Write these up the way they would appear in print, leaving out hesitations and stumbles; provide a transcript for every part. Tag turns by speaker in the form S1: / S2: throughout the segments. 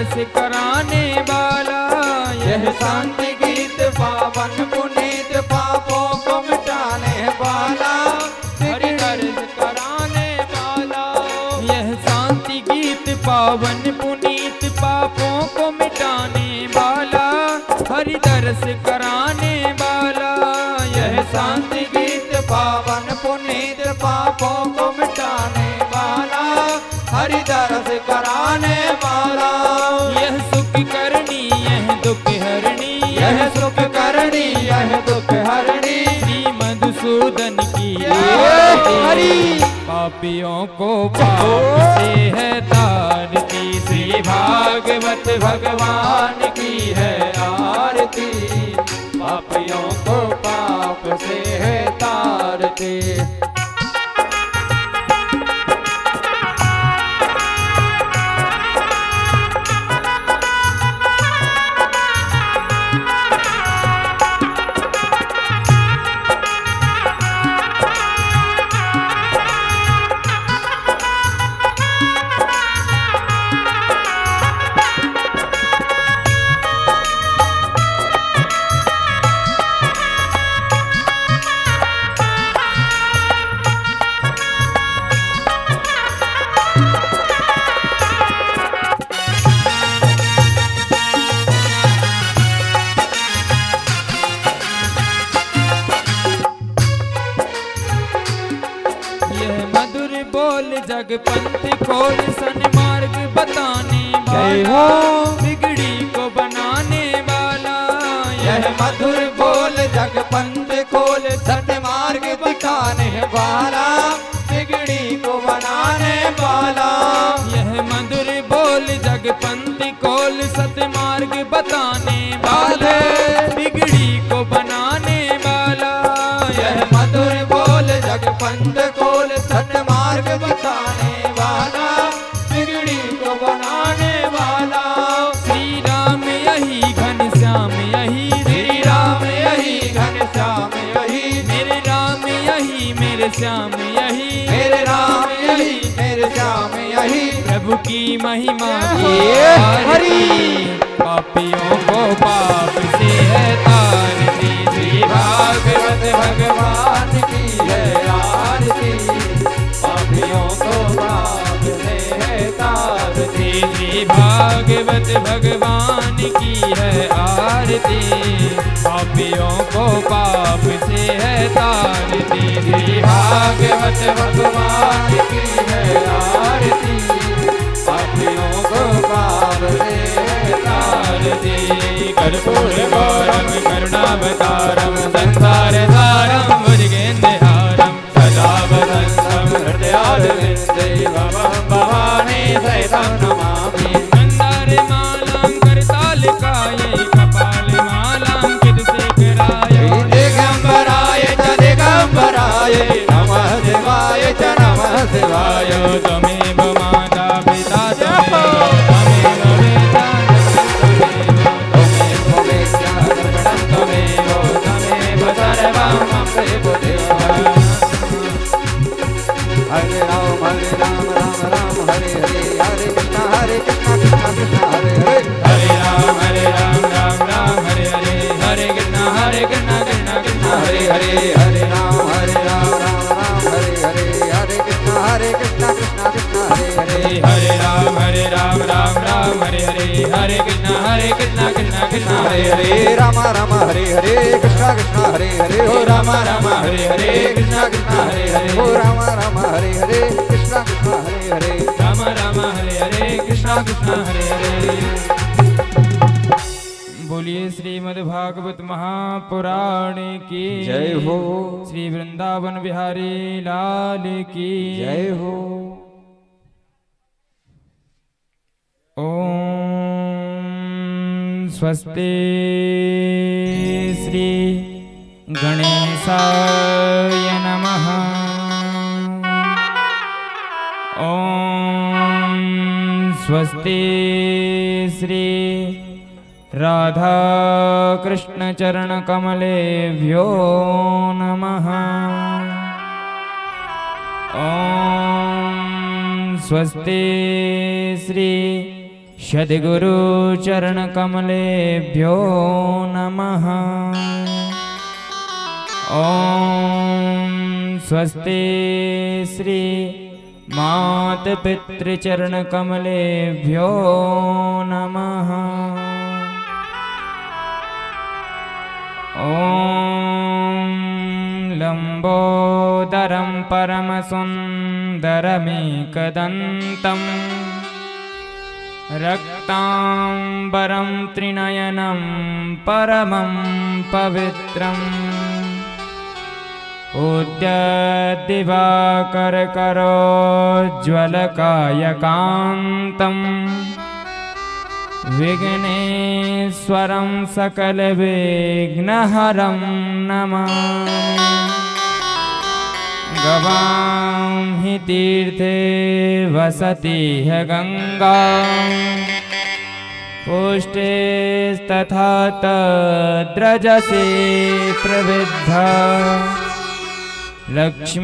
S1: दर्श कराने वाला,
S2: यह शांति गीत पावन पुनीत पापों को मिटाने वाला,
S1: हरि दर्श कराने वाला। यह शांति गीत पावन पुनीत पापों को मिटाने वाला, हरि दर्श कराने वाला।
S2: यह शांति गीत पावन पुनीत पापों को मिटाने वाला, हरि दर्श कराने वाला।
S1: यह सुख करनी यह दुख हरणी,
S2: यह सुख करणी यह दुख हरणी,
S1: श्री मधुसूदन की
S2: हरि।
S1: पापियों को पाप से है तारती, श्री
S2: भागवत भगवान की है आरती, पापियों को पाप से है तारती।
S1: जगपंथ खोल सन्मार्ग बताने वाला, बिगड़ी को बनाने वाला।
S2: यह मधुर बोल जगपंथ खोल सन्मार्ग बताने वाला, बिगड़ी को बनाने वाला।
S1: यह मधुर बोल जगपंथ खोल सतमार्ग बताने वाला, बिगड़ी को बनाने वाला।
S2: यह मधुर बोल जगपंथ खोल सन्मार्ग बताने वाला, बिगड़ी को बनाने वाला।
S1: श्री राम यही घनश्याम यही,
S2: श्री राम यही घनश्याम यही,
S1: मेरे राम यही मेरे श्याम यही,
S2: मेरे राम यही मेरे श्याम यही।
S1: प्रभु की महिमा
S2: हरि,
S1: पापियों को पाप से है तारती, श्री
S2: भागवत भगवान की है आरती, पापियों को पाप से है तारती।
S1: श्री भागवत भगवान की है आरती, पापियों को पाप से है तारती। श्री
S2: भागवत भगवान की है आरती, पापियों को पाप से है तारती।
S1: कर्पूर गौरम करुणावतारम संसार सारम भुजगेन्द्रहारम
S2: सदा वसंतम हृदयारविन्दे भवं भवानी सहितं नमामि।
S1: मंदारमालां करतालिकायै कपालमालां कितशेखराय,
S2: दिगंबराय च दिगंबराय नमः शिवाय च नमः शिवाय।
S1: त्वमेव माता पिता त्वमेव वेदा
S2: त्वमेव सर्वं मम देव। हरे राम राम राम हरे हरे, हरे कृष्ण कृष्ण कृष्ण हरे हरे।
S1: हरे राम राम राम हरे हरे, हरे कृष्ण कृष्ण कृष्ण हरे हरे।
S2: हरे राम राम राम हरे हरे, हरे कृष्ण कृष्ण कृष्ण हरे हरे।
S1: हरे राम राम राम हरे हरे, हरे कृष्ण कृष्ण कृष्ण हरे हरे।
S2: राम राम हरे हरे, कृष्ण कृष्ण हरे हरे। हो राम राम हरे हरे, कृष्ण कृष्ण हरे हरे। हो राम राम हरे हरे, कृष्ण कृष्ण हरे हरे।
S1: राम राम हरे हरे, कृष्ण कृष्ण हरे हरे। बोलिए श्रीमद् भागवत महापुराण की
S2: जय हो।
S1: श्री वृंदावन बिहारी लाल की
S2: जय हो।
S1: ओम स्वस्ति श्री गणेशाय नमः। ओम स्वस्ति श्री राधा कृष्ण चरण कमलेभ्यो नमः। ओम स्वस्ति श्री सद्गुरु चरण कमलेभ्यो नमः। ओम स्वस्ति श्री मात पितृचरण कमलेभ्यो नमः। ओम लंबोदरं परमसुंदरमेकदन्तम् रक्तांबरं त्रिनयनं परमं पवित्रम् उद्यद्दिवाकरकरोज्ज्वलकायकान्तम् विघ्नेश्वरं सकलविघ्नहरं नमामि। गवां हि तीर्थे वसति ह्य गंगा पुष्टेस्तथा तद्रजसे प्रविद्धा लक्ष्मीकरीसे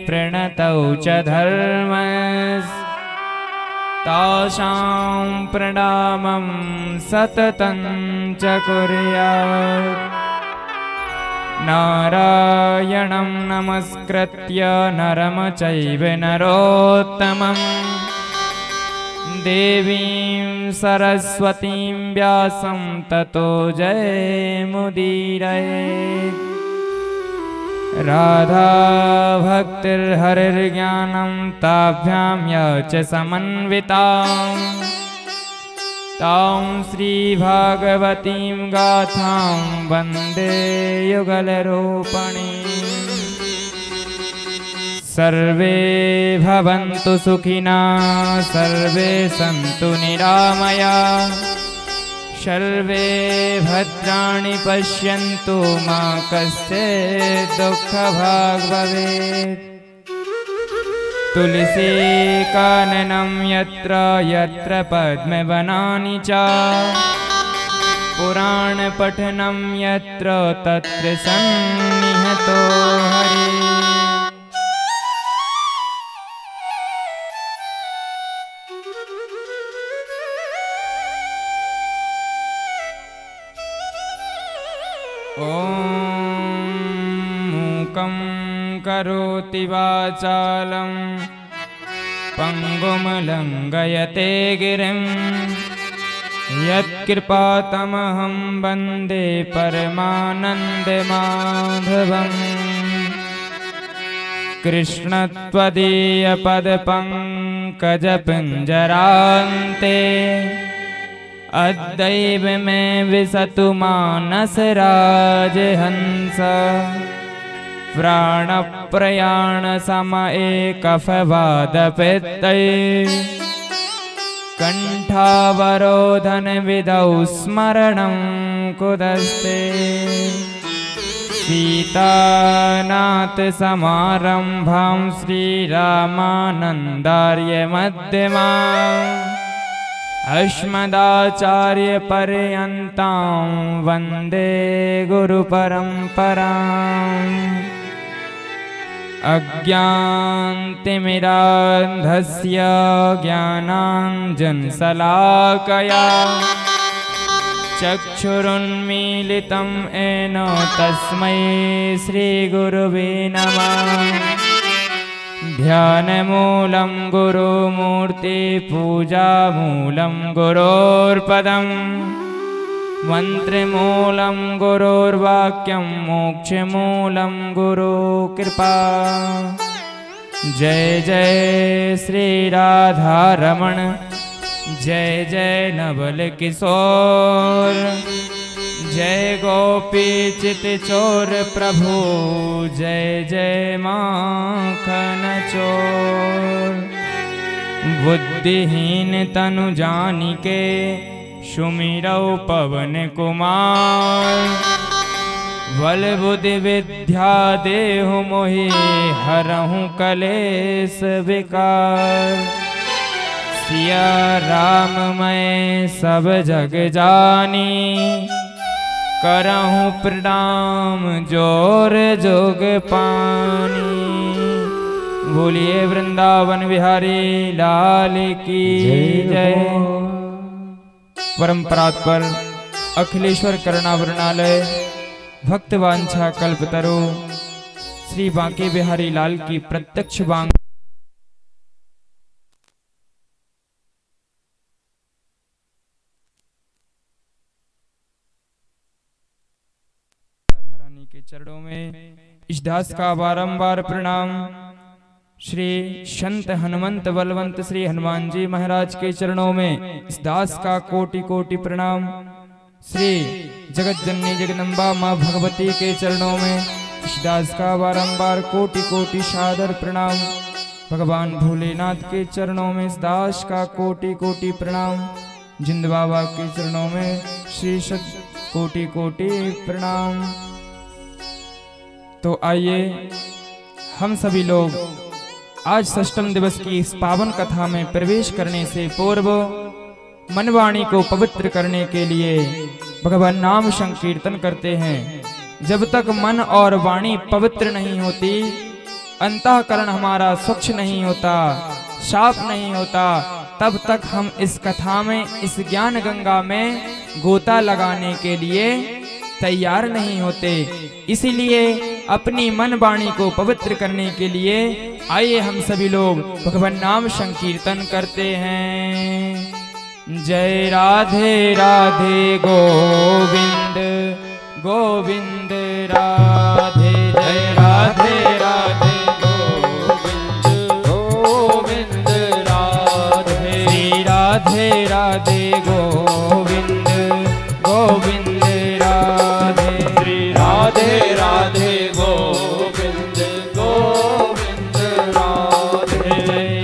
S1: प्रणतौ च धर्मस्तासां प्रणामं सततं च कुर्यात्। नारायणं नमस्कृत्य नरं चैव नरोत्तमं देवीं सरस्वतीं व्यासं ततो जयमुदीरयेत्। राधा भक्तिर्हरिर्ज्ञानं ताभ्यां या च समन्वितां तां श्रीभागवतीं गाथां वन्दे युगलरूपिणीं। सर्वे भवन्तु सुखिनः सर्वे सन्तु निरामयाः सर्वे भद्राणि पश्यन्तु मा कश्चित् दुःखभाग् भवेत्। तुलसी काननं यत्र यत्र पद्मवनानि च पुराणपठनं यत्र तत्र सन्निहितो हरिः। मूकं करोति वाचालं पंगुं लंघयते गिरिं यत्कृपातमहं वन्दे परमानन्दमाधवम्। कृष्ण त्वदीयपदपङ्कजपिञ्जरान्ते अद्यैव मे विशतु मानसराजहंस। प्राणप्रयाणसमये कफवादपित्तैः कण्ठावरोधनविधौ स्मरणं कुतस्ते। सीतानाथसमारम्भां श्रीरामानन्दार्यमध्यमाम् अस्मदाचार्यपर्यन्तां वन्दे गुरुपरम्पराम्। अज्ञानतिमिरान्धस्य ज्ञानाञ्जनशलाकया चक्षुरुन्मीलितं येन तस्मै श्रीगुरुवे नमः। ध्यानमूलं गुरुमूर्ति पूजामूलं गुरोर्पदम् मन्त्रमूलं गुरोर्वाक्यं मोक्षमूलं गुरुकृपा। जय जय श्री राधारमण जय जय नवल किशोर जय गोपी चितचोर प्रभु जय जय माखन चोर। बुद्धिहीन तनु जानिके सुमिरौ पवन कुमार। बल बुद्धि विद्या देहु मोहि हरहु कलेश विकार। सिया राम मैं सब जग जानी करहु प्रणाम जोर जोग पानी। बोलिए वृंदावन बिहारी लाल की जय। परंपरात पर अखिलेश्वर करुणावरणालय भक्तवांछा कल्पतरु श्री बांके बिहारी लाल की प्रत्यक्ष बांग राधा रानी के चरणों में इस दास का बारंबार प्रणाम। श्री संत हनुमंत बलवंत श्री हनुमान जी महाराज के चरणों में इस दास का कोटि कोटि प्रणाम। श्री जगत जननी जगदम्बा माँ भगवती के चरणों में इस दास का बारंबार कोटि कोटि सादर प्रणाम। भगवान भोलेनाथ के चरणों में इस दास का कोटि कोटि प्रणाम। जिंद बाबा के चरणों में श्री सत कोटि कोटि प्रणाम। तो आइए हम सभी लोग आज षष्ठम दिवस की इस पावन कथा में प्रवेश करने से पूर्व मन वाणी को पवित्र करने के लिए भगवान नाम संकीर्तन करते हैं। जब तक मन और वाणी पवित्र नहीं होती, अंतःकरण हमारा स्वच्छ नहीं होता, साफ नहीं होता, तब तक हम इस कथा में, इस ज्ञान गंगा में गोता लगाने के लिए तैयार नहीं होते। इसीलिए अपनी मन वाणी को पवित्र करने के लिए आइए हम सभी लोग भगवान नाम संकीर्तन करते हैं। जय राधे राधे गोविंद गोविंद राधे। जय राधे राधे गोविंद गोविंद राधे। श्री राधे राधे गोविंद गोविंद राधे। श्री राधे राधे गोविंद गोविंद राधे।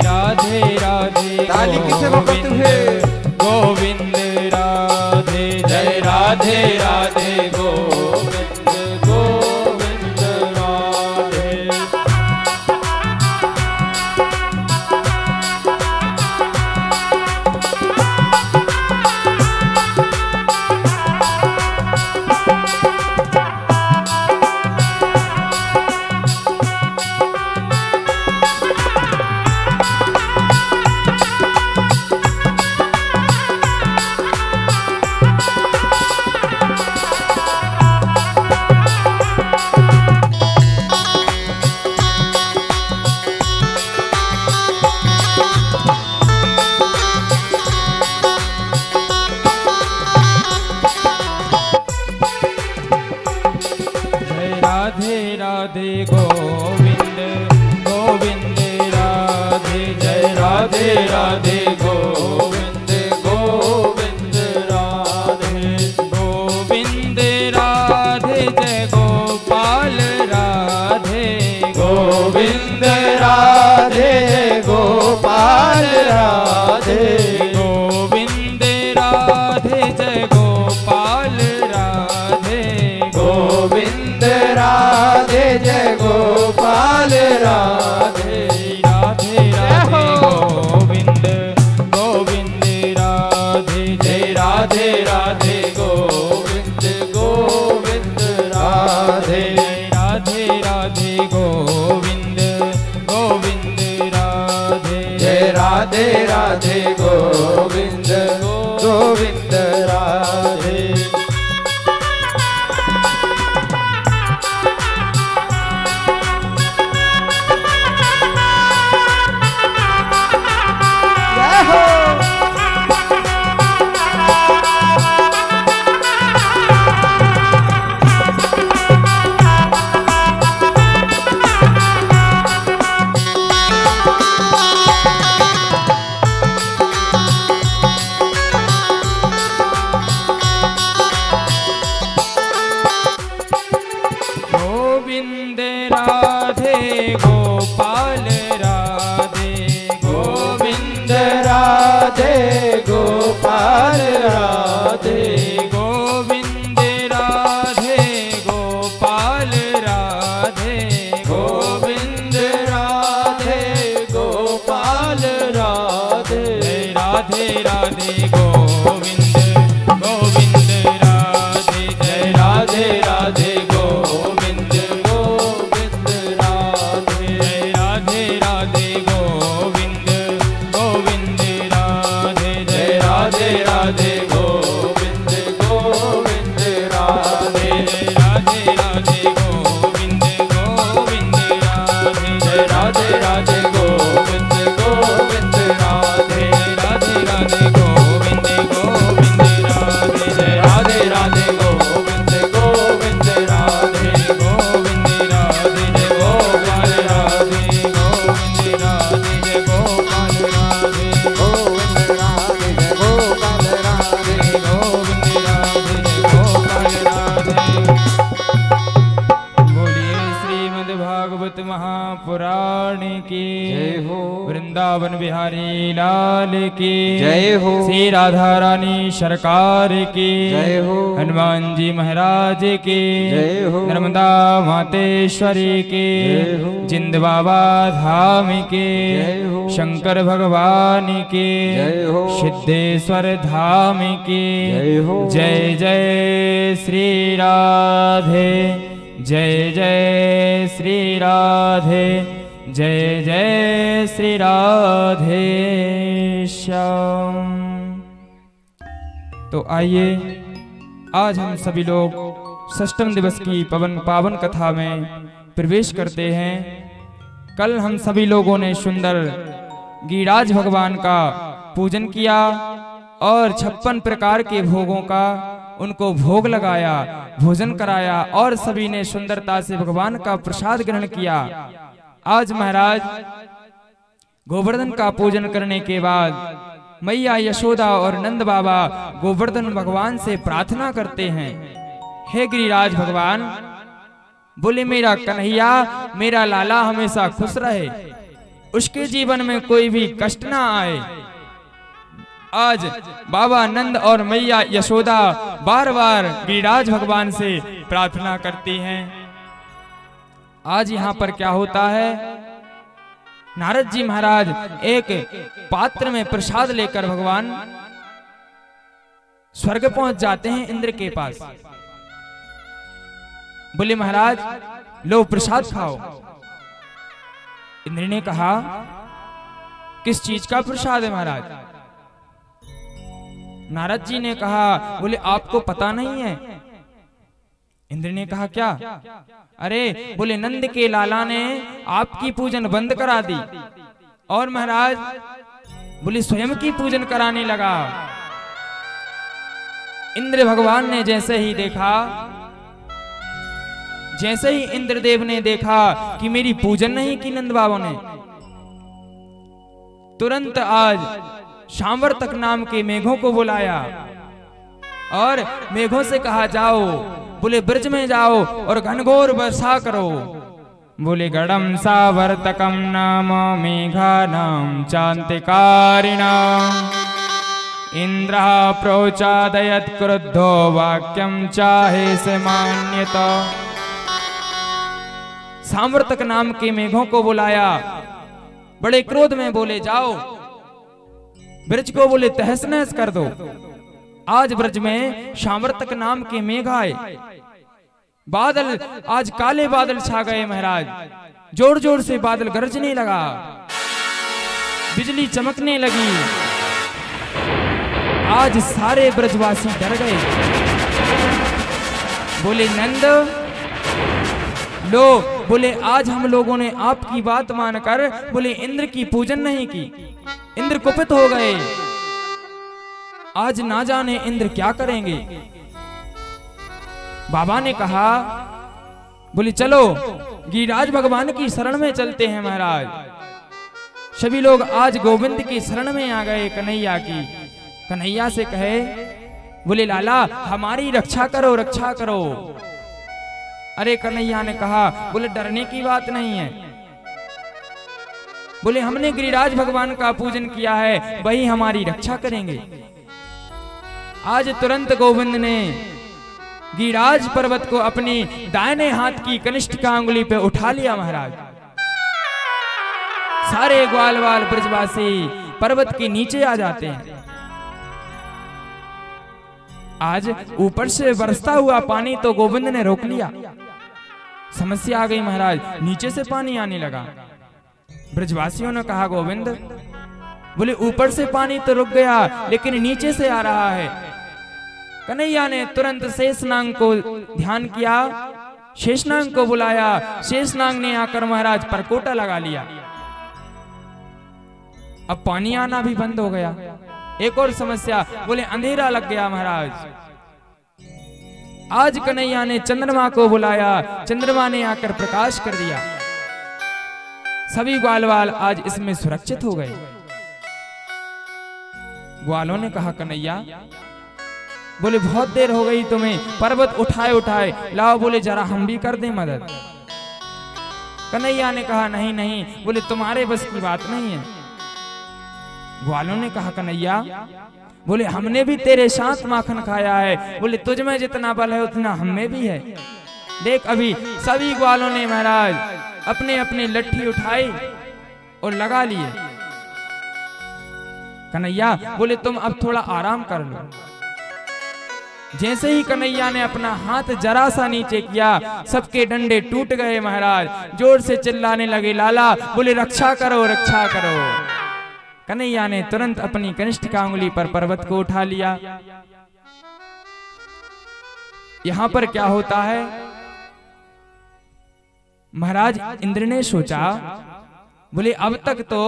S1: राधे राधे
S2: ताली किसे बजाते हुए
S1: गोविंद राधे। जय राधे राधे गोविंद गोविंद राधे। राधे राधे गोविंद गोविंद राधे। जय राधे राधे गोविंद गोविंद राधे। गोविंद राधे जय गोपाल राधे। गोविंद राधे जय गोपाल राधे। गोविंद राधे जय गोपाल राधे। गोविंद राधे जय गोपाल राधे। राधे राधे गोविंद गोविंद राधे। जय राधे राधे गोविंद गोविंद राधे। राधे राधे गोविंद गोविंद राधे। जय राधे राधे गोविंद गोविंद राधे। गोविंद राधे गोपाल राधे। गोविंद राधे गोपाल राधे। गोविंद राधे गोपाल राधे। गोविंद राधे गोपाल राधे। राधे राधे गोविंद गोविंद राधे। जय राधे राधे गोविंद गोविंद राधे। राधे राधे वृंदावन बिहारी लाल की
S2: जय हो।
S1: श्री राधा रानी सरकार की
S2: जय हो।
S1: हनुमान जी महाराज की
S2: जय हो।
S1: नर्मदा मातेश्वरी की
S2: जय हो।
S1: जिंद बाबा धाम की
S2: जय हो।
S1: शंकर भगवान की
S2: जय हो।
S1: सिद्धेश्वर धाम की
S2: जय हो।
S1: जय जय श्री राधे जय जय श्री राधे जय जय श्री राधे श्याम। तो आइए आज हम सभी लोग षष्ठम दिवस की पावन कथा में प्रवेश करते हैं। कल हम सभी लोगों ने सुंदर गिरिराज भगवान का पूजन किया और 56 प्रकार के भोगों का उनको भोग लगाया, भोजन कराया और सभी ने सुंदरता से भगवान का प्रसाद ग्रहण किया। आज महाराज गोवर्धन का पूजन करने के बाद मैया यशोदा और नंद बाबा गोवर्धन भगवान से प्रार्थना करते हैं, हे गिरिराज भगवान, बोले मेरा कन्हैया, मेरा लाला हमेशा खुश रहे, उसके जीवन में कोई भी कष्ट ना आए। आज बाबा नंद और मैया यशोदा बार बार गिरिराज भगवान से प्रार्थना करती हैं। आज यहाँ पर क्या होता है, नारद जी महाराज एक पात्र में प्रसाद लेकर भगवान स्वर्ग पहुंच जाते हैं इंद्र के पास। बोले महाराज लो प्रसाद खाओ। इंद्र ने कहा किस चीज का प्रसाद है महाराज? नारद जी ने कहा बोले आपको पता नहीं है? इंद्र ने कहा क्या? अरे बोले नंद के लाला ने आपकी पूजन बंद करा दी और महाराज बोले स्वयं की पूजन कराने लगा। इंद्र भगवान ने जैसे ही देखा, जैसे ही इंद्रदेव ने देखा कि मेरी पूजन नहीं की नंद बाबा ने, तुरंत आज शांवर्तक नाम के मेघों को बुलाया और मेघों से कहा जाओ, बोले ब्रज में जाओ और घनघोर वर्षा करो। बोले गड़म सावर्तकम नाम मेघानां चान्तिकारिणाम् इंद्रः प्रोचादयत् क्रुद्धो वाक्यं चाहे से मान्यत। सावर्तक नाम के मेघों को बुलाया, बड़े क्रोध में बोले जाओ ब्रज को बोले तहस नहस कर दो। आज ब्रज में शांवर्तक नाम के मेघ आए, बादल आज काले बादल छा गए महाराज, जोर जोर से बादल गरजने लगा, बिजली चमकने लगी। आज सारे ब्रजवासी डर गए। बोले नंद लो, बोले आज हम लोगों ने आपकी बात मानकर बोले इंद्र की पूजन नहीं की, इंद्र कुपित हो गए, आज ना जाने इंद्र क्या करेंगे। बाबा ने कहा बोले चलो गिरिराज भगवान की शरण में चलते हैं महाराज। सभी लोग आज गोविंद की शरण में आ गए, कन्हैया की। कन्हैया से कहे बोले लाला हमारी रक्षा करो, रक्षा करो। अरे कन्हैया ने कहा बोले डरने की बात नहीं है, बोले हमने गिरिराज भगवान का पूजन किया है, वही हमारी रक्षा करेंगे। आज तुरंत गोविंद ने गिरिराज पर्वत को अपनी दाहिने हाथ की कनिष्ठ अंगुली पे उठा लिया महाराज। सारे ग्वालवाल ब्रजवासी पर्वत के नीचे आ जाते हैं। आज ऊपर से बरसता हुआ पानी तो गोविंद ने रोक लिया। समस्या आ गई महाराज, नीचे से पानी आने लगा। ब्रजवासियों ने कहा गोविंद, बोले ऊपर से पानी तो रुक गया लेकिन नीचे से आ रहा है। कन्हैया ने तुरंत शेषनाग को ध्यान किया, शेषनाग को बुलाया। शेषनाग ने आकर महाराज परकोटा लगा लिया। अब पानी आना भी बंद हो गया। एक और समस्या, बोले अंधेरा लग गया महाराज। आज कन्हैया ने चंद्रमा को बुलाया, चंद्रमा ने आकर प्रकाश कर दिया। सभी ग्वालवाल आज इसमें सुरक्षित हो गए। ग्वालों ने कहा कन्हैया, बोले बहुत देर हो गई तुम्हें, पर्वत उठाए उठाए लाओ, बोले जरा हम भी कर दें मदद। कन्हैया ने कहा नहीं नहीं, बोले तुम्हारे बस की बात नहीं है, ग्वालों ने कहा कन्हैया, बोले हमने भी तेरे साथ माखन खाया है, बोले तुझ में जितना बल है उतना हम में भी है। देख अभी सभी ग्वालों ने महाराज अपने अपने लट्ठी उठाई और लगा लिए। कन्हैया बोले तुम अब थोड़ा आराम कर लो। जैसे ही कन्हैया ने अपना हाथ जरा सा नीचे किया, सबके डंडे टूट गए। महाराज जोर से चिल्लाने लगे, लाला बोले रक्षा करो रक्षा करो। कन्हैया ने तुरंत अपनी कनिष्ठ का उंगली पर पर्वत को उठा लिया। यहां पर क्या होता है, महाराज इंद्र ने सोचा, बोले अब तक तो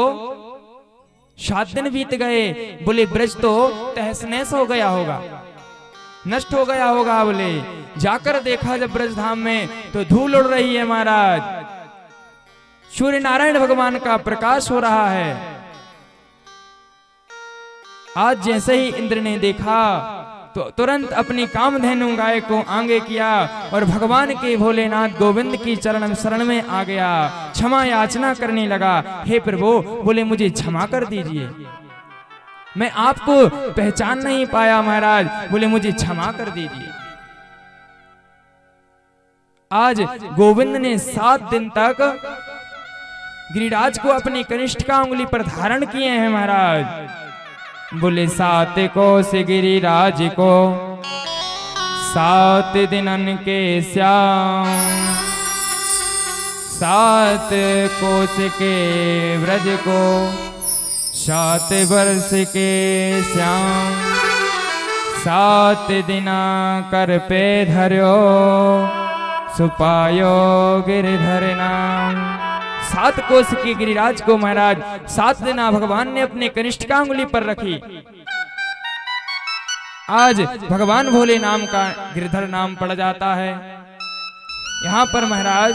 S1: 7 दिन बीत गए, बोले ब्रज तो तहस नहस हो गया होगा, नष्ट हो गया होगा। बोले जाकर देखा जब ब्रज धाम में तो धूल उड़ रही है महाराज, सूर्य नारायण भगवान का प्रकाश हो रहा है। आज जैसे ही इंद्र ने देखा तो तुरंत अपनी कामधेनु गाय को आगे किया और भगवान के भोलेनाथ गोविंद की चरण शरण में आ गया, क्षमा याचना करने लगा। हे प्रभु, बोले मुझे क्षमा कर दीजिए, मैं आपको पहचान नहीं पाया महाराज, बोले मुझे क्षमा कर दीजिए। आज गोविंद ने 7 दिन तक गिरिराज को अपनी कनिष्ठ का उंगली पर धारण किए हैं महाराज। बोले 7 कोस गिरिराज को 7 दिनन के श्याम, 7 कोस के व्रज को 7 वर्ष के श्याम, 7 दिना कर पे धर्यो सुपायो गिरधर नाम। 7 कोस के गिरिराज को महाराज 7 दिना भगवान ने अपने कनिष्ठ का उंगली पर रखी। आज भगवान भोले नाम का गिरधर नाम पड़ जाता है। यहाँ पर महाराज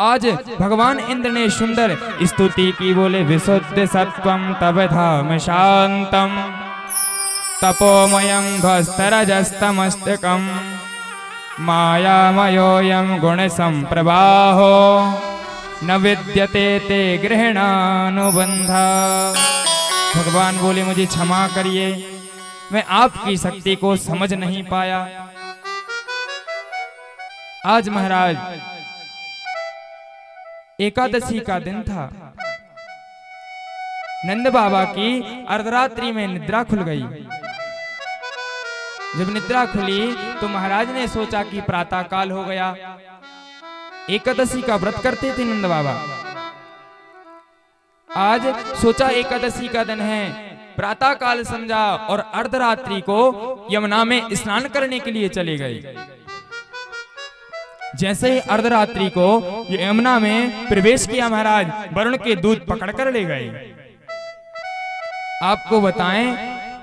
S1: आज भगवान इंद्र ने सुंदर स्तुति की। बोले विशुद्ध सत्वम तव धाम शांतम, तपोमयम ध्वस्तरजस्तमस्तकम, मायामयोयम गुण संप्रवाहो, न विद्यते ते गृहणानुबंधा। भगवान बोले मुझे क्षमा करिए, मैं आपकी शक्ति को समझ नहीं पाया। आज महाराज एकादशी का दिन था। नंद बाबा की अर्धरात्रि में निद्रा खुल गई। जब निद्रा खुली तो महाराज ने सोचा कि प्रातः काल हो गया। एकादशी का व्रत करते थे नंद बाबा। आज सोचा एकादशी का दिन है, प्रातः काल समझा और अर्धरात्रि को यमुना में स्नान करने के लिए चले गए। जैसे ही अर्धरात्रि को यमुना में प्रवेश किया महाराज, वरुण के दूत पकड़कर ले गए। आपको बताएं,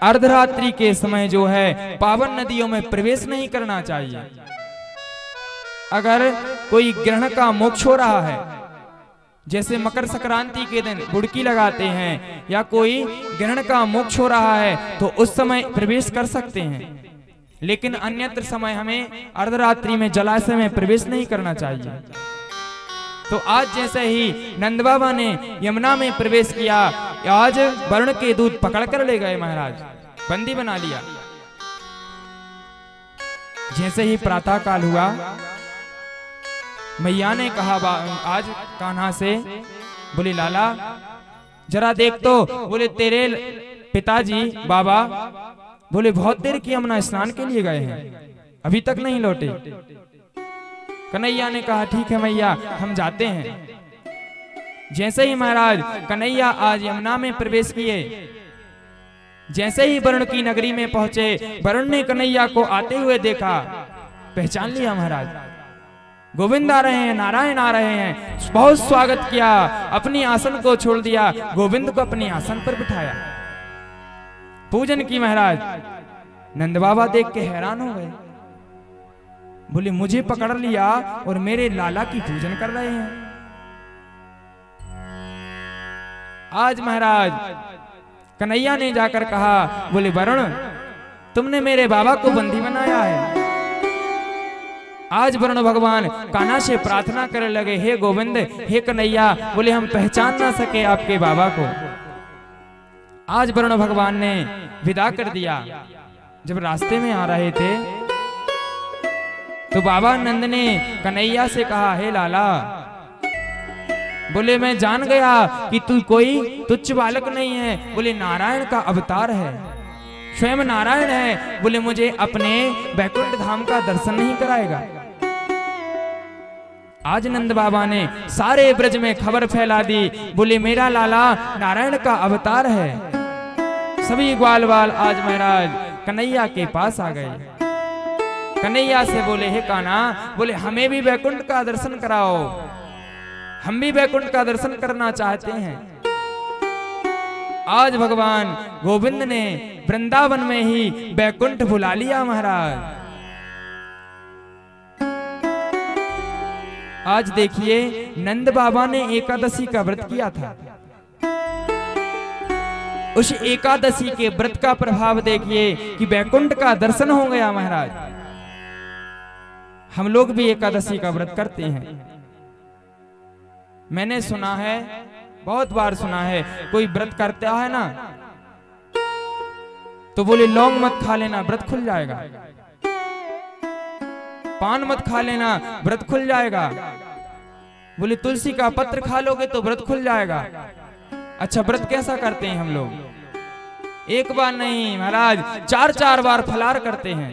S1: अर्धरात्रि के समय जो है पावन नदियों में प्रवेश नहीं करना चाहिए। अगर कोई ग्रहण का मोक्ष हो रहा है, जैसे मकर संक्रांति के दिन बुड़की लगाते हैं, या कोई ग्रहण का मोक्ष हो रहा है तो उस समय प्रवेश कर सकते हैं, लेकिन अन्यत्र समय हमें अर्धरात्रि में जलाशय में प्रवेश नहीं करना चाहिए। तो आज जैसे ही नंद बाबा ने यमुना में प्रवेश किया, आज वरुण के दूत पकड़कर ले गए महाराज, बंदी बना लिया। जैसे ही प्रातः काल हुआ, मैया ने कहा आज कान्हा से, बोले लाला जरा देख तो। बोले तेरे पिताजी बाबा बोले बहुत देर की यमुना स्नान के लिए गए हैं, अभी तक नहीं लौटे। कन्हैया ने कहा ठीक है मैया, हम जाते हैं। जैसे ही महाराज कन्हैया आज यमुना में प्रवेश किए, जैसे ही वरुण की नगरी में पहुंचे, वरुण ने कन्हैया को आते हुए देखा, पहचान लिया महाराज, गोविंद आ रहे हैं, नारायण आ रहे हैं। बहुत स्वागत किया, अपनी आसन को छोड़ दिया, गोविंद को अपनी आसन पर बिठाया, पूजन की महाराज। नंद बाबा देख के हैरान हो गए, बोले मुझे पकड़ लिया और मेरे लाला की पूजन कर रहे हैं। आज महाराज कन्हैया ने जाकर कहा, बोले वरुण तुमने मेरे बाबा को बंदी बनाया है। आज वरुण भगवान कान्हा से प्रार्थना करने लगे, हे गोविंद, हे कन्हैया, बोले हम पहचान ना सके आपके बाबा को। आज वरुण भगवान ने विदा कर दिया। जब रास्ते में आ रहे थे तो बाबा नंद ने कन्हैया से कहा, हे लाला, बोले मैं जान गया कि तू कोई तुच्छ बालक नहीं है, बोले नारायण का अवतार है, स्वयं नारायण है, बोले मुझे अपने बैकुंठ धाम का दर्शन नहीं कराएगा। आज नंद बाबा ने सारे ब्रज में खबर फैला दी, बोले मेरा लाला नारायण का अवतार है। सभी ग्वाल बाल आज महाराज कन्हैया के पास आ गए। कन्हैया से बोले, हे कान्हा, बोले हमें भी बैकुंठ का दर्शन कराओ, हम भी बैकुंठ का दर्शन करना चाहते हैं। आज भगवान गोविंद ने वृंदावन में ही बैकुंठ बुला लिया महाराज। आज देखिए नंद बाबा ने एकादशी का व्रत किया था। उस एकादशी के व्रत का प्रभाव देखिए कि बैकुंठ का दर्शन हो गया महाराज। हम लोग भी एकादशी का व्रत करते हैं। मैंने सुना है, बहुत बार सुना है, कोई व्रत करता है ना तो बोले लौंग मत खा लेना, व्रत खुल जाएगा, पान मत खा लेना, व्रत खुल जाएगा, बोले तुलसी का पत्र खा लोगे तो व्रत खुल जाएगा। अच्छा, व्रत कैसा करते हैं हम लोग? एक बार नहीं महाराज, 4-4 बार फलार करते हैं।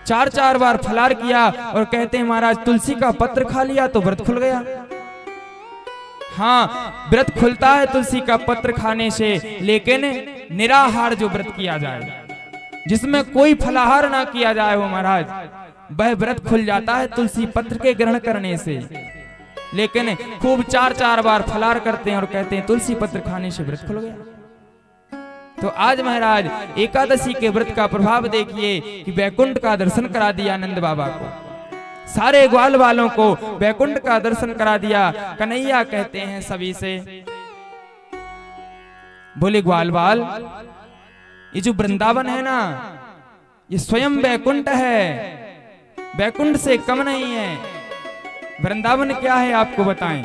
S1: 4-4 बार फलार किया और कहते हैं महाराज तुलसी का पत्र खा लिया तो व्रत खुल गया। हाँ, व्रत खुलता है तुलसी का पत्र खाने से, लेकिन निराहार जो व्रत किया जाए, जिसमें कोई फलाहार ना किया जाए हो महाराज, वह व्रत खुल जाता है तुलसी पत्र के ग्रहण करने से। लेकिन खूब 4-4 बार फलार करते हैं और कहते हैं तुलसी पत्र खाने से व्रत खुल गया। तो आज महाराज एकादशी के व्रत का प्रभाव देखिए कि बैकुंठ का दर्शन करा दिया नंद बाबा को, सारे ग्वाल वालों को बैकुंठ का दर्शन करा दिया। कन्हैया कहते हैं सभी से, बोले ग्वाल बाल, ये जो वृंदावन है ना, ये स्वयं बैकुंठ है, बैकुंठ से कम नहीं है। वृंदावन क्या है आपको बताएं।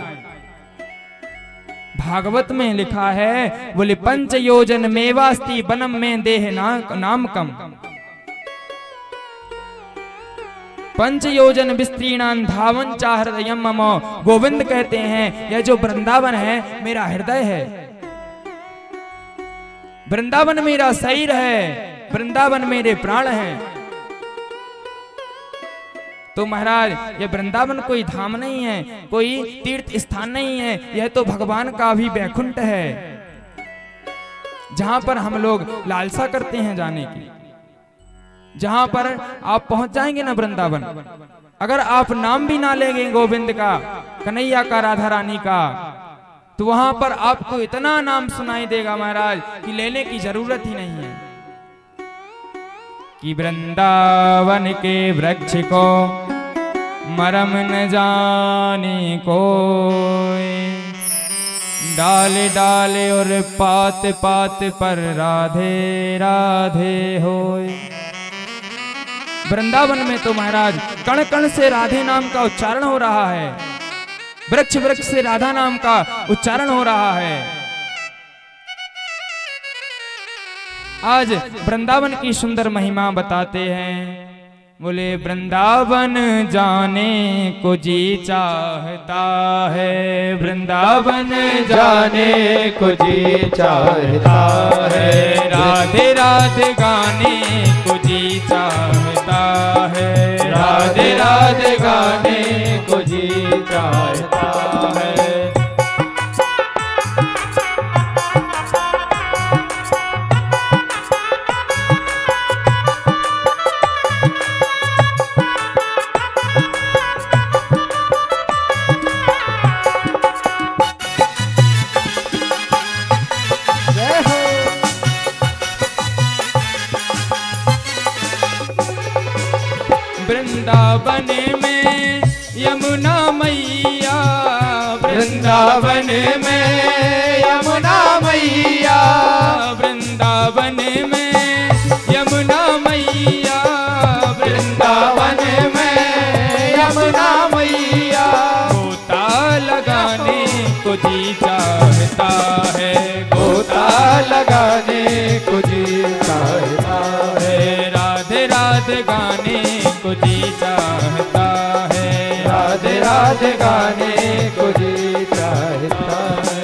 S1: भागवत में लिखा है, बोले 5 योजन मेवास्ति वनम में देह नाम कम, 5 योजन विस्तीर्णान धावन चा हृदयम मम। गोविंद कहते हैं यह जो वृंदावन है मेरा हृदय है, वृंदावन मेरा शरीर है, वृंदावन मेरे प्राण हैं। तो महाराज यह वृंदावन कोई धाम नहीं है, कोई तीर्थ स्थान नहीं है, यह तो भगवान का भी बैकुंठ है, जहां पर हम लोग लालसा करते हैं जाने की। जहां पर आप पहुंच जाएंगे ना वृंदावन, अगर आप नाम भी ना लेंगे गोविंद का, कन्हैया का, राधा रानी का, तो वहां पर आपको इतना नाम सुनाई देगा महाराज कि लेने की जरूरत ही नहीं है। कि वृंदावन के वृक्ष को मरम न जाने कोई, डाल डाल और पात पात पर राधे राधे होए। वृंदावन में तो महाराज कण कण से राधे नाम का उच्चारण हो रहा है, वृक्ष वृक्ष से राधा नाम का उच्चारण हो रहा है। आज वृंदावन की सुंदर महिमा बताते हैं। बोले वृंदावन जाने को जी चाहता है, वृंदावन जाने को जी चाहता है, राधे राधे गाने को जी चाहता है, राधे राधे गाने को जी चाहता है। वृंदावन में यमुना मैया, वृंदावन में यमुना मैया, वृंदावन में यमुना मैया, वृंदावन में यमुना मैया। गोता लगाने को जी चाहता है, गाने को जी चाहता है,
S2: राधे राधे गाने को जी चाहता है।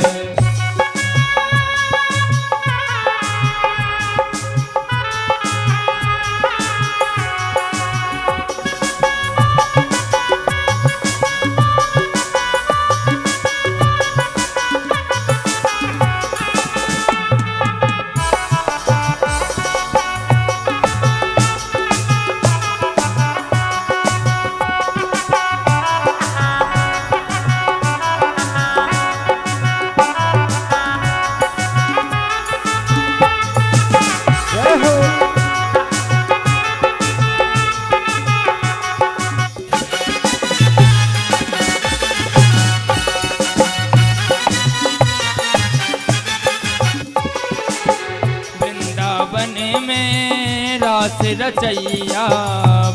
S1: रचैया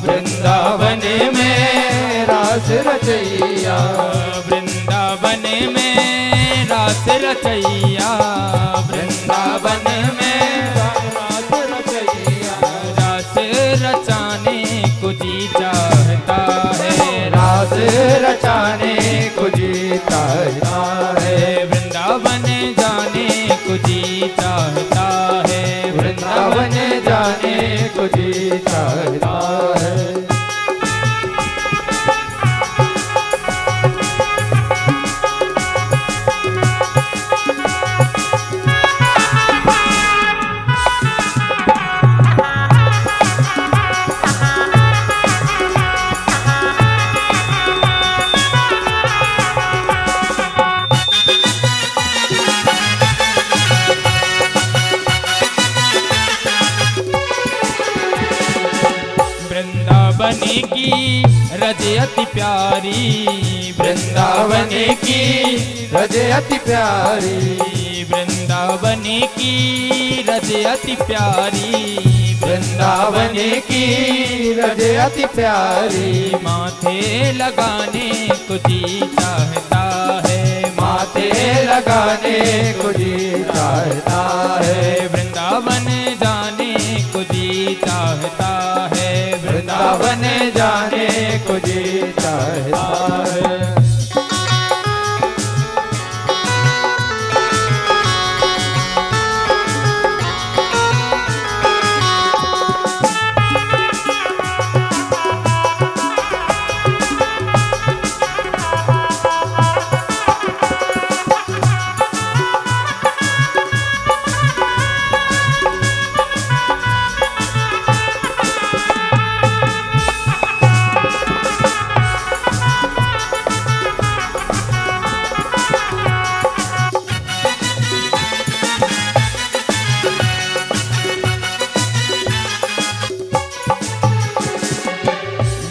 S2: वृंदावन में रास रचैया,
S1: वृंदावन में रास रचैया,
S2: वृंदावन में रास रचैया,
S1: रास रचाने को जी चाहता है,
S2: रास रचाने को जी चाहता है।
S1: वृंदावन जाने को जी चाहता है,
S2: वृंदावन जाने को जी चाहता है।
S1: वृंदावन की रज अति प्यारी,
S2: वृंदावन की रज अति प्यारी,
S1: वृंदावन की रज अति प्यारी,
S2: वृंदावन की रज अति प्यारी,
S1: माथे लगाने को जी चाहता है,
S2: माथे लगाने को जी चाहता है।
S1: वृंदावन जाने को जी चाहता है,
S2: वृंदावन जाने को जी चाहता है।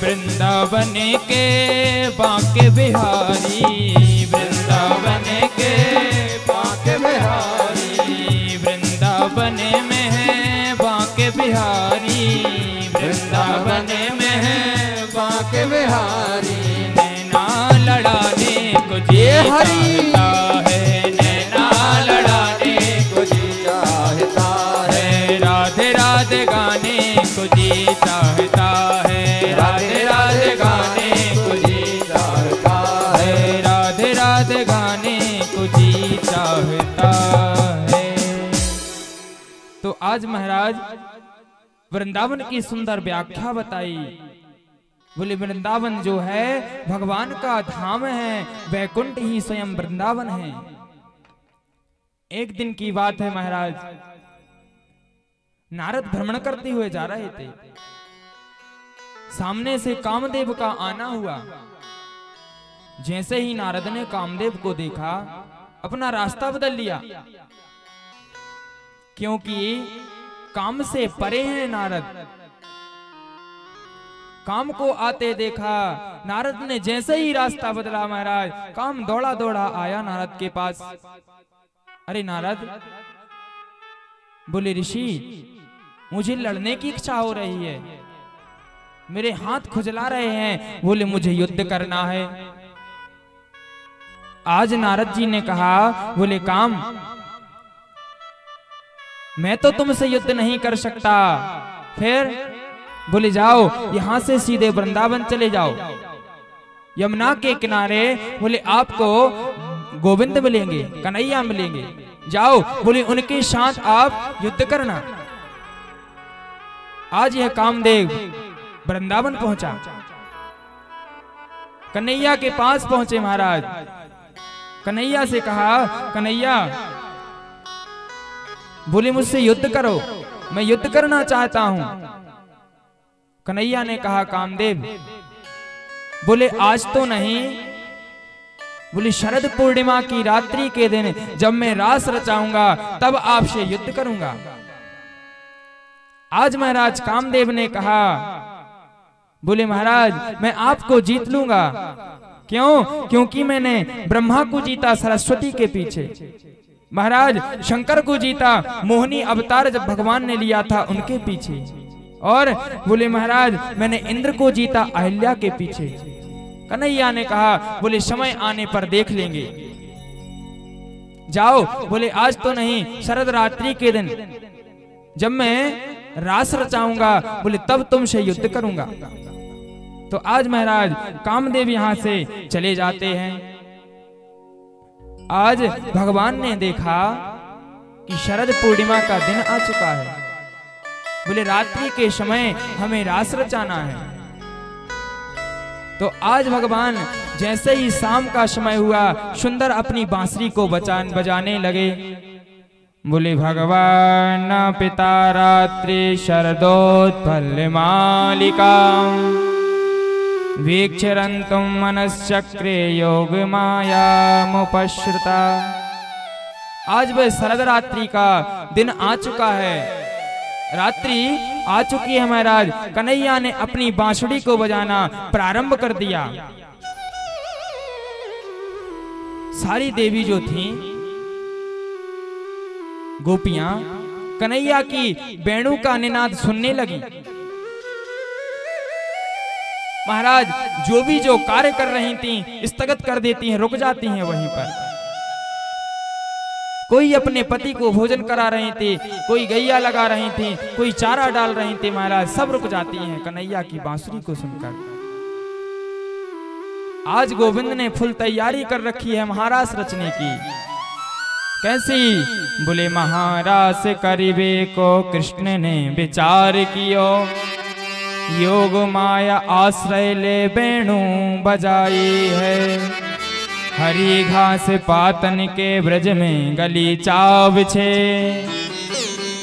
S1: वृंदावन के बांके बिहारी, वृंदावन के
S2: बांके बिहारी,
S1: वृंदावन में है बांके बिहारी, वृंदावन में है
S2: बांके बिहारी,
S1: नैना लड़ाने को जी चाहता है, नैना लड़ाने को जी
S2: चाहता है।
S1: राधे राधे गाने को जी चाहता है, राधे राधे गाने को जी
S2: चाहता है।
S1: राधे राधे गाने को जी चाहता है। तो आज महाराज वृंदावन की सुंदर व्याख्या बताई। बोले वृंदावन जो है भगवान का धाम है, वैकुंठ ही स्वयं वृंदावन है। एक दिन की बात है महाराज, नारद भ्रमण करते हुए जा रहे थे, सामने से कामदेव का आना हुआ। जैसे ही नारद ने कामदेव को देखा, अपना रास्ता बदल लिया, क्योंकि काम से परे हैं नारद। काम को आते देखा, नारद ने जैसे ही रास्ता बदला महाराज, काम दौड़ा दौड़ा आया नारद के पास। अरे नारद, बोले ऋषि मुझे लड़ने की इच्छा हो रही है, मेरे हाथ खुजला रहे हैं। बोले मुझे युद्ध करना है। आज नारद जी ने कहा, बोले काम मैं तो तुमसे युद्ध नहीं कर सकता, फिर बोले जाओ यहां से सीधे वृंदावन चले जाओ, यमुना के किनारे बोले आपको गोविंद मिलेंगे, कन्हैया मिलेंगे, जाओ बोले उनके साथ आप युद्ध करना। आज यह कामदेव वृंदावन पहुंचा, कन्हैया के पास पहुंचे महाराज। कन्हैया से कहा, कन्हैया बोले मुझसे युद्ध करो, मैं युद्ध करना चाहता हूं। कन्हैया ने कहा कामदेव बोले आज तो नहीं, बोले शरद पूर्णिमा की रात्रि के दिन जब मैं रास रचाऊंगा तब आपसे युद्ध करूंगा। आज महाराज कामदेव ने कहा, बोले महाराज मैं आपको जीत लूंगा। क्यों? क्योंकि मैंने ब्रह्मा को जीता सरस्वती के पीछे, महाराज शंकर को जीता मोहिनी अवतार जब भगवान ने लिया था उनके पीछे, और बोले महाराज मैंने इंद्र को जीता अहिल्या के पीछे। कन्हैया ने कहा बोले समय आने पर देख लेंगे, जाओ बोले आज तो नहीं, शरद रात्रि के दिन जब मैं रास रचाऊंगा बोले तब तुमसे युद्ध करूंगा। तो आज महाराज कामदेव यहां से चले जाते हैं। आज भगवान ने देखा कि शरद पूर्णिमा का दिन आ चुका है, बोले रात्रि के समय हमें रास रचाना है। तो आज भगवान जैसे ही शाम का समय हुआ सुंदर अपनी बांसुरी को बजाने लगे। बोले भगवान पिता रात्रि शरदोत्पल मालिका वीक्षरन्तुं मनश्चक्रे योग माया मुपश्रुता। आज वह शरद रात्रि का दिन आ चुका है, रात्रि आ चुकी है महाराज। कन्हैया ने अपनी बांसुरी को बजाना प्रारंभ कर दिया। सारी देवी जो थी गोपियां कन्हैया की वेणु का निनाद सुनने लगी। महाराज जो कार्य कर रही थी स्थगित कर देती हैं, रुक जाती हैं वहीं पर। कोई अपने पति को भोजन करा रही थी, कोई गैया लगा रही थी, कोई चारा डाल रही थी, महाराज सब रुक जाती हैं कन्हैया की बांसुरी को सुनकर। आज गोविंद ने फुल तैयारी कर रखी है महारास रचने की। कैसी? बोले महारास करिबे को कृष्ण ने विचार कियो, योग माया आश्रय ले वेणु बजाई है। हरी घास पातन के ब्रज में गलीचा बिछे,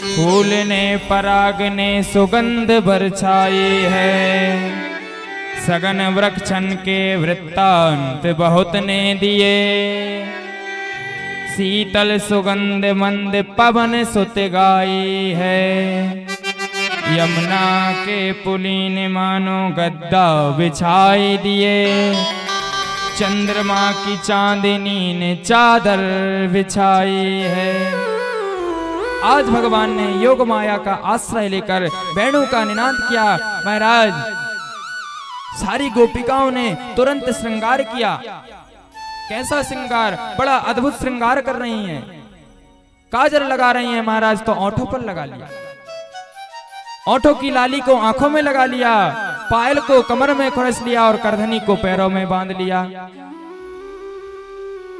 S1: फूल ने पराग ने सुगंध बरछाई है। सगन वृक्षन के वृत्तांत बहुत ने दिए, शीतल सुगंध मंद पवन सुत गाई है। यमुना के पुलीन मानो गद्दा बिछाई दिए, चंद्रमा की चांदनी ने चादर बिछाई है। आज भगवान ने योग माया का आश्रय लेकर वेणु का निनाद किया। महाराज सारी गोपिकाओं ने तुरंत श्रृंगार किया। कैसा श्रृंगार? बड़ा अद्भुत श्रृंगार कर रही हैं। काजल लगा रही हैं महाराज, तो ओंठों पर लगा लिया, ओंठों की लाली को आंखों में लगा लिया, पायल को कमर में खुरस लिया और करधनी को पैरों में बांध लिया।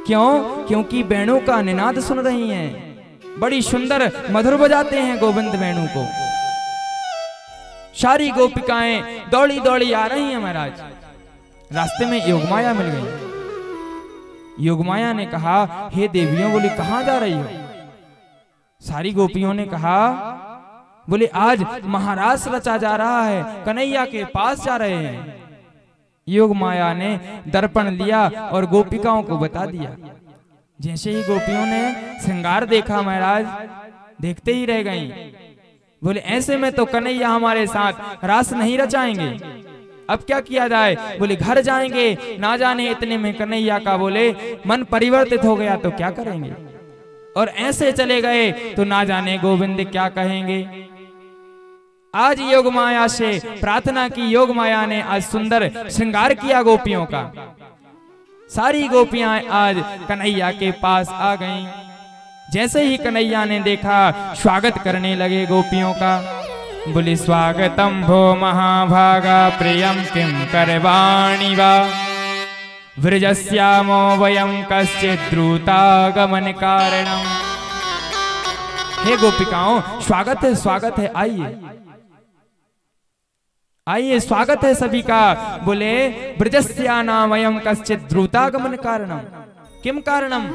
S1: क्यों? क्योंकि वेणु का निनाद सुन रही हैं। बड़ी सुंदर मधुर बजाते हैं गोविंद वेणु को। सारी गोपिकाएं दौड़ी दौड़ी आ रही हैं महाराज। रास्ते में योगमाया मिल गई। योगमाया ने कहा, हे देवियों, बोले कहां जा रही हो? सारी गोपियों ने कहा, बोले आज महारास रचा जा रहा है, कन्हैया के पास जा रहे हैं। योग माया ने दर्पण लिया और गोपिकाओं को बता दिया। जैसे ही गोपियों ने श्रृंगार देखा महाराज, देखते ही रह गईं। बोले ऐसे में तो कन्हैया हमारे साथ रास नहीं रचाएंगे, अब क्या किया जाए? बोले घर जाएंगे, ना जाने इतने में कन्हैया का बोले मन परिवर्तित हो गया तो क्या करेंगे, और ऐसे चले गए तो ना जाने गोविंद क्या कहेंगे। आज योग माया से प्रार्थना की। योग माया ने आज सुंदर श्रृंगार किया गोपियों का। सारी गोपियां आज कन्हैया के पास आ गईं। जैसे ही कन्हैया ने देखा, स्वागत करने लगे गोपियों का। बोले स्वागतम भो महाभागा प्रियं किं करवाणि वा व्रजस्यामो वयं कश्चित् द्रुतागमन कारणम्। हे गोपिकाओं, स्वागत है, आइए आइए, स्वागत है सभी का। बोले ब्रजस्यानाम वयं कश्चित् द्रुतागमन कारणम। किम कारणम?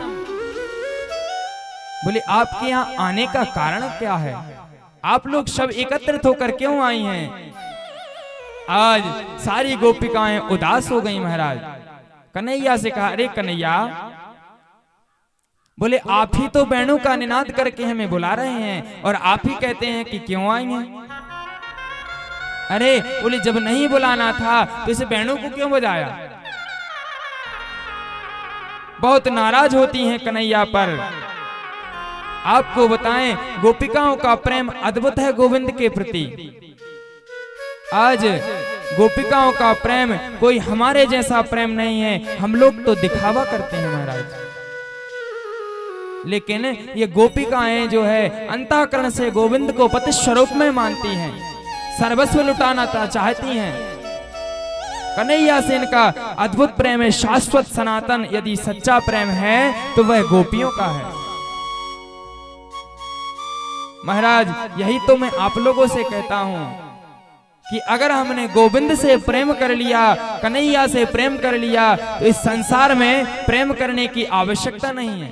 S1: बोले आपके यहाँ आने का कारण क्या है? आप लोग सब एकत्रित होकर क्यों आई हैं? आज सारी गोपिकाएं उदास हो गई महाराज। कन्हैया से कहा, अरे कन्हैया, बोले आप ही तो वेणु का निनाद करके हमें बुला रहे हैं और आप ही कहते हैं कि क्यों आई हैं? अरे बोले जब नहीं बुलाना था तो इस वेणु को क्यों बजाया? बहुत नाराज होती हैं कन्हैया पर। आपको बताएं, गोपिकाओं का प्रेम अद्भुत है गोविंद के प्रति। आज गोपिकाओं का प्रेम कोई हमारे जैसा प्रेम नहीं है। हम लोग तो दिखावा करते हैं महाराज, लेकिन ये गोपिकाएं जो है अंतःकरण से गोविंद को पति स्वरूप में मानती हैं, सर्वस्व लुटाना चाहती हैं। कन्हैया से इनका अद्भुत प्रेम है, शाश्वत सनातन। यदि सच्चा प्रेम है तो वह गोपियों का है महाराज। यही तो मैं आप लोगों से कहता हूं कि अगर हमने गोविंद से प्रेम कर लिया, कन्हैया से प्रेम कर लिया, तो इस संसार में प्रेम करने की आवश्यकता नहीं है।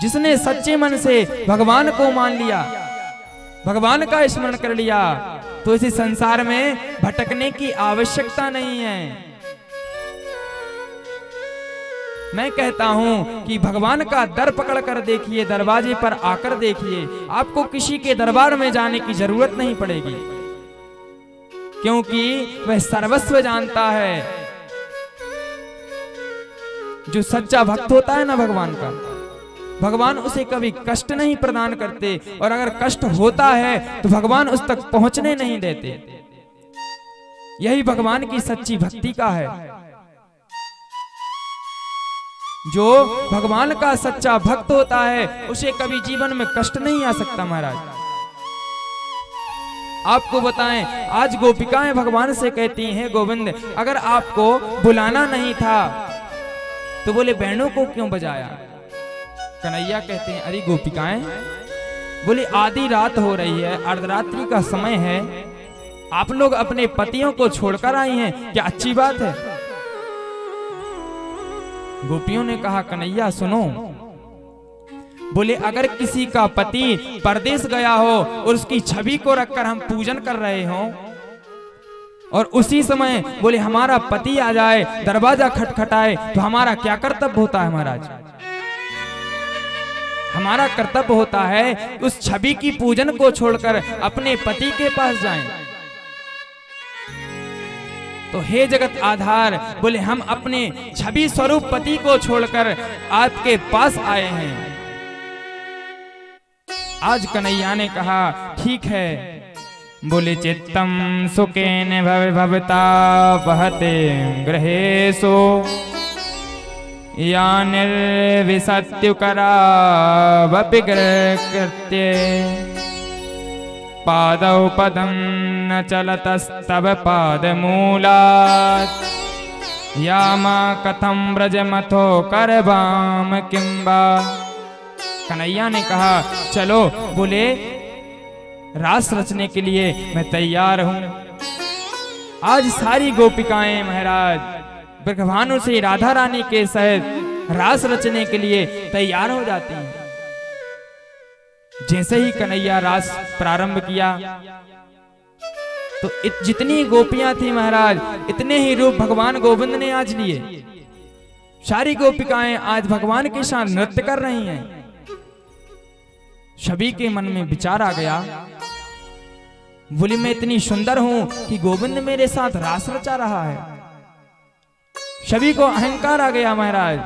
S1: जिसने सच्चे मन से भगवान को मान लिया, भगवान का स्मरण कर लिया, तो इस संसार में भटकने की आवश्यकता नहीं है। मैं कहता हूं कि भगवान का दर पकड़ कर देखिए, दरवाजे पर आकर देखिए, आपको किसी के दरबार में जाने की जरूरत नहीं पड़ेगी, क्योंकि वह सर्वस्व जानता है। जो सच्चा भक्त होता है ना भगवान का, भगवान उसे कभी कष्ट नहीं प्रदान करते, और अगर कष्ट होता है तो भगवान उस तक पहुंचने नहीं देते। यही भगवान की सच्ची भक्ति का है। जो भगवान का सच्चा भक्त होता है उसे कभी जीवन में कष्ट नहीं आ सकता महाराज। आपको बताएं, आज गोपिकाएं भगवान से कहती हैं, गोविंद अगर आपको बुलाना नहीं था तो बोले वेणु को क्यों बजाया? कन्हैया कहते हैं, अरे गोपिकाएं, बोले आधी रात हो रही है, अर्धरात्रि का समय है, आप लोग अपने पतियों को छोड़कर आई हैं, क्या अच्छी बात है? गोपियों ने कहा, कन्हैया सुनो, बोले अगर किसी का पति परदेश गया हो और उसकी छवि को रखकर हम पूजन कर रहे हो, और उसी समय बोले हमारा पति आ जाए, दरवाजा खटखटाए, तो हमारा क्या कर्तव्य होता है महाराज? हमारा कर्तव्य होता है उस छवि की पूजन को छोड़कर अपने पति के पास जाएं। तो हे जगत आधार, बोले हम अपने छवि स्वरूप पति को छोड़कर आपके पास आए हैं। आज कन्हैया ने कहा, ठीक है, बोले चित्तम सुखेन भवता वहते गृहेषु या निर्विसत्युकरा विकृत्य पादौ पदं न चलतस्तव पादमूलात् यामा कथं व्रजमथो करवाम किंबा। कन्हैया ने कहा, चलो, बोले रास रचने के लिए मैं तैयार हूं। आज सारी गोपिकाएं महाराज ब्रह्मानु से राधा रानी के सहित रास रचने के लिए तैयार हो जाती हैं। जैसे ही कन्हैया रास प्रारंभ किया तो जितनी गोपियां थी महाराज, इतने ही रूप भगवान गोविंद ने आज लिए। सारी गोपिकाएं आज भगवान के साथ नृत्य कर रही हैं। सभी के मन में विचार आ गया, बोली मैं इतनी सुंदर हूं कि गोविंद मेरे साथ रास रचा रहा है। सभी को अहंकार आ गया महाराज।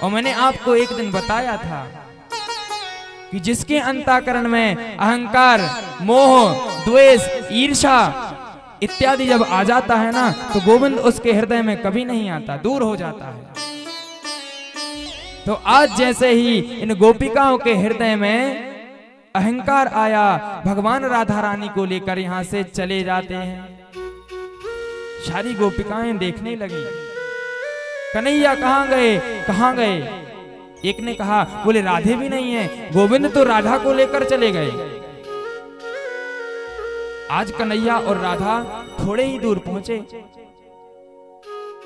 S1: और मैंने आपको एक दिन बताया था कि जिसके अंतःकरण में अहंकार, मोह, द्वेष, ईर्ष्या इत्यादि जब आ जाता है ना, तो गोविंद उसके हृदय में कभी नहीं आता, दूर हो जाता है। तो आज जैसे ही इन गोपिकाओं के हृदय में अहंकार आया, भगवान राधा रानी को लेकर यहाँ से चले जाते हैं। सारी गोपिकाएं देखने लगी, कन्हैया कहाँ गए, कहाँ गए। एक ने कहा, बोले राधे भी नहीं है, गोविंद तो राधा को लेकर चले गए। आज कन्हैया और राधा थोड़े ही दूर पहुंचे।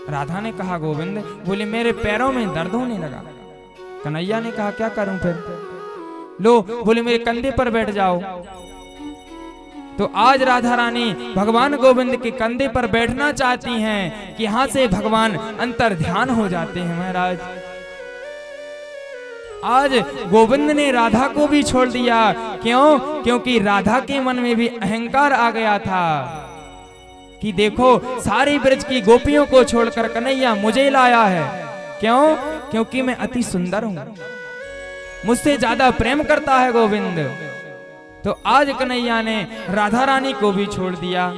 S1: राधा ने कहा गोविंद, बोले मेरे पैरों में दर्द होने लगा। कन्हैया ने कहा क्या करूं फिर? लो, बोले मेरे कंधे पर बैठ जाओ। तो आज राधा रानी भगवान गोविंद के कंधे पर बैठना चाहती हैं कि यहां से भगवान अंतर ध्यान हो जाते हैं। महाराज आज गोविंद ने राधा को भी छोड़ दिया। क्यों? क्योंकि राधा के मन में भी अहंकार आ गया था कि देखो सारी ब्रज की गोपियों को छोड़कर कन्हैया मुझे लाया है। क्यों? क्योंकि मैं अति सुंदर हूं, मुझसे ज्यादा प्रेम करता है गोविंद। तो आज कन्हैया ने राधा रानी को भी छोड़ दिया।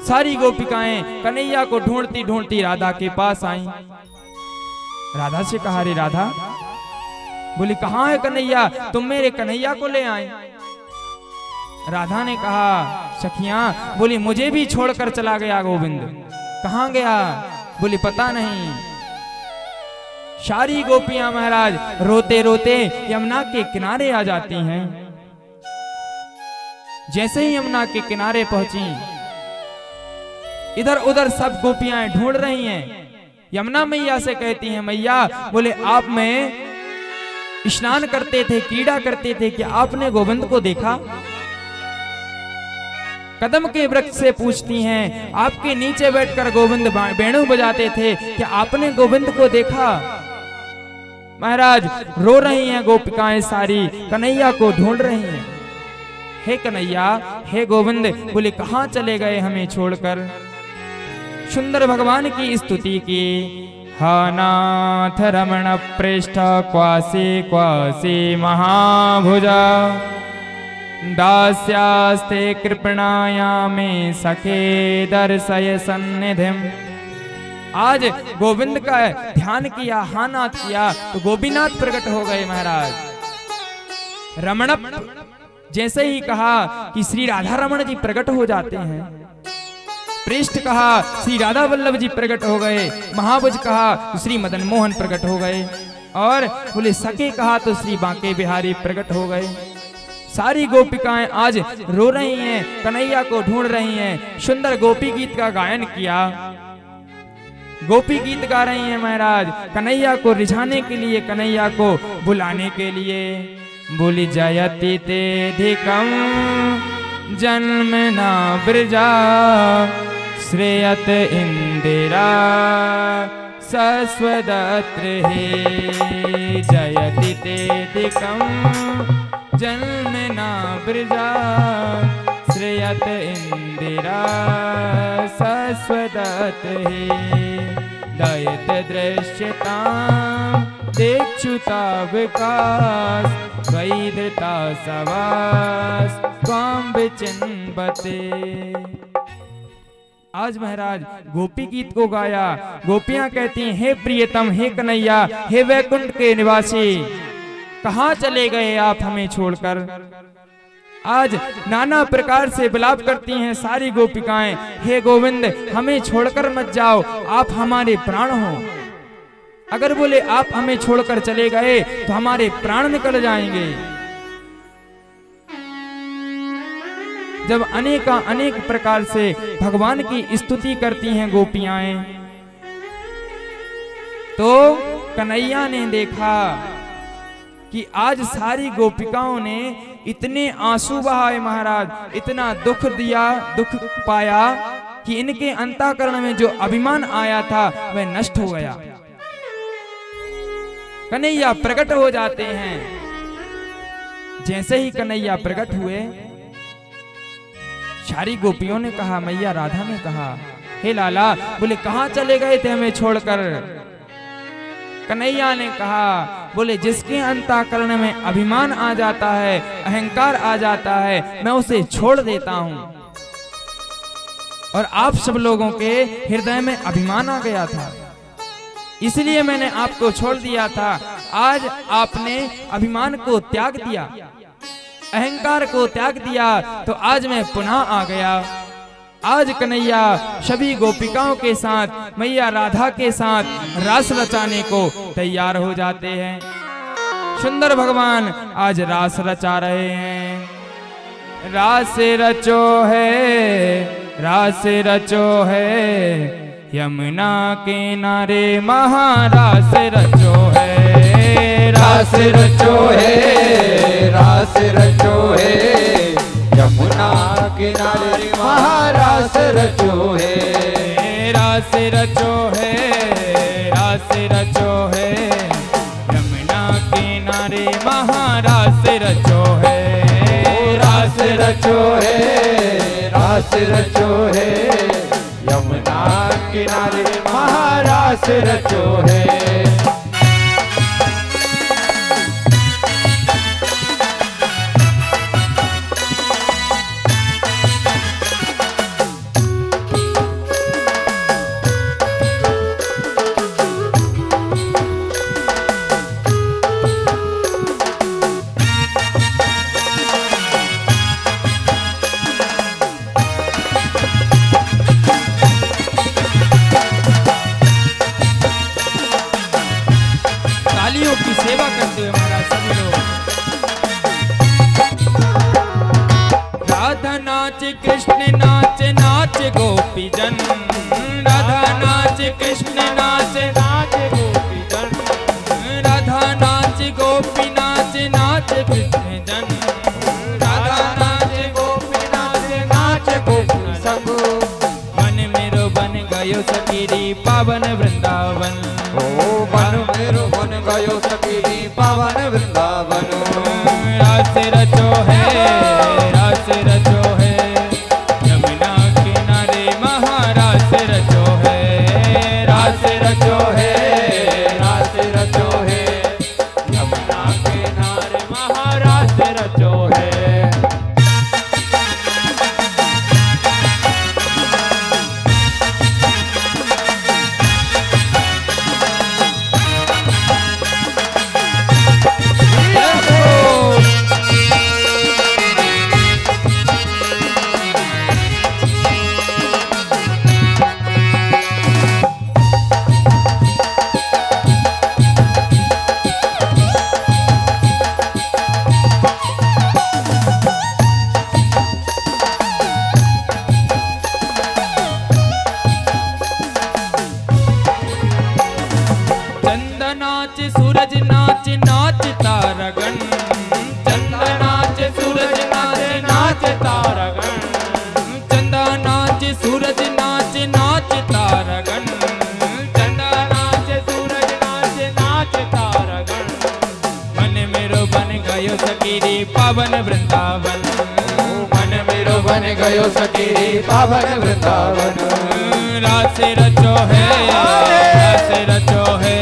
S1: सारी गोपिकाएं कन्हैया को ढूंढती ढूंढती राधा के पास आईं। राधा से कहा, रे राधा, बोली कहाँ है कन्हैया, तुम मेरे कन्हैया को ले आए। राधा ने कहा, सखियां, बोली मुझे भी छोड़कर चला गया गोविंद। कहाँ गया? बोली पता नहीं। सारी गोपियां महाराज रोते रोते यमुना के किनारे आ जाती हैं। जैसे ही यमुना के किनारे पहुंची, इधर उधर सब गोपियां ढूंढ रही हैं। यमुना मैया से कहती हैं, मैया, बोले आप में स्नान करते थे, क्रीड़ा करते थे, क्या आपने गोविंद को देखा? कदम के वृक्ष से पूछती हैं, आपके नीचे बैठकर गोविंद वेणु बजाते थे, क्या आपने गोविंद को देखा? महाराज रो रही हैं गोपिकाएं सारी, कन्हैया को ढूंढ रही हैं। हे कन्हैया, हे गोविंद, बोले कहाँ चले गए हमें छोड़कर? सुंदर भगवान की स्तुति की। हा नाथ रमण पृष्ठ क्वासी क्वासी महाभुजा, दास्यास्ते कृपणाया में सखे दर्शय सन्निधिम। आज गोविंद का ध्यान किया, हा नाथ किया, तो गोपीनाथ प्रकट हो गए। महाराज रमण जैसे ही कहा कि श्री राधा रमण जी प्रकट हो जाते हैं। पृष्ठ कहा श्री राधा वल्लभ जी प्रकट हो गए। महाभुज कहा तो श्री मदन मोहन प्रकट हो गए। और बोले सके कहा तो श्री बांके बिहारी प्रकट हो गए। सारी गोपिकाएं आज रो रही हैं, कन्हैया को ढूंढ रही हैं। सुंदर गोपी गीत का गायन किया, गोपी गीत गा रही हैं महाराज, कन्हैया को रिझाने के लिए, कन्हैया को बुलाने के लिए। बोली जयति ते धिकम जन्म ना ब्रजा, श्रेयत इंदिरा सस्वदत्र हे। जयति ते धिकम जन्म ना ब्रजा, श्रेयत इंदिरा सस्वदत् हे। दयित दृश्यता देक्षुता विकास, वैधृता सवास त्वां विचिन्वते। आज महाराज गोपी गीत को गाया। गोपियां कहती हैं, हे प्रियतम, हे कन्हैया, हे वैकुंठ के निवासी, कहाँ चले गए आप हमें छोड़कर? आज नाना प्रकार से विलाप करती हैं सारी गोपिकाएं, हे गोविंद, हमें छोड़कर मत जाओ, आप हमारे प्राण हो। अगर बोले आप हमें छोड़कर चले गए तो हमारे प्राण निकल जाएंगे। जब अनेक प्रकार से भगवान की स्तुति करती हैं गोपियां, तो कन्हैया ने देखा कि आज सारी गोपिकाओं ने इतने आंसू बहाए महाराज, इतना दुख दिया, दुख पाया कि इनके अंतःकरण में जो अभिमान आया था वह नष्ट हो गया। कन्हैया प्रकट हो जाते हैं। जैसे ही कन्हैया प्रकट हुए, सारी गोपियों ने कहा, मैया राधा ने कहा, हे लाला, बोले कहाँ चले गए थे हमें छोड़कर? कन्हैया ने कहा, बोले जिसके अंतःकरण में अभिमान आ जाता है, अहंकार आ जाता है, मैं उसे छोड़ देता हूं। और आप सब लोगों के हृदय में अभिमान आ गया था, इसलिए मैंने आपको छोड़ दिया था। आज आपने अभिमान को त्याग दिया, अहंकार को त्याग दिया तो आज मैं पुनः आ गया। आज कन्हैया सभी गोपिकाओं के साथ मैया राधा के साथ रास रचाने को तैयार हो जाते हैं। सुंदर भगवान आज रास रचा रहे हैं। रास रचो है, रास रचो है, यमुना किनारे महारास रचो है।
S2: रास रचो है, रास रचो है, यमुना किनारे महारास रचो है।
S1: रास रचो है, रास रचो है, यमुना किनारे महारास रचो है।
S2: रास रचो है, रास रचो है, यमुना किनारे महारास रचो है।
S1: की सेवा करते हुए महाराज सभी लोग। राधा नाच कृष्ण नाच, नाच गोपी जन। राधा नाच कृष्ण नाच, नाच गोपी जन। राधा नाच गोपी नाच, नाच कृष्ण जन। राधा नाच गोपी नाच, नाच गोपी संग। मन मेरो बन गयो सकीरी पावन वृंदावन।
S2: मन मेरो बन गयो सकीरी पावन वृंदावन।
S1: रास रचो है, रास रचो है, यमुना किनारे महारास रचो है। रास रचो है, रास रचो है, यमुना किनारे महारास रचो है। सूरज नाच, नाच तारागण। चंदा नाच, सूरज नाच, नाच तारागण। चंदा नाच, सूरज नाच, नाच तारागण। चंदा नाच, सूरज नाच, नाच तारागण। मन मेरो बन गयो सकीरी पावन वृंदावन।
S2: मन मेरो बन गयो सकीरी पावन वृंदावन।
S1: रास रचो है, रास रचो है,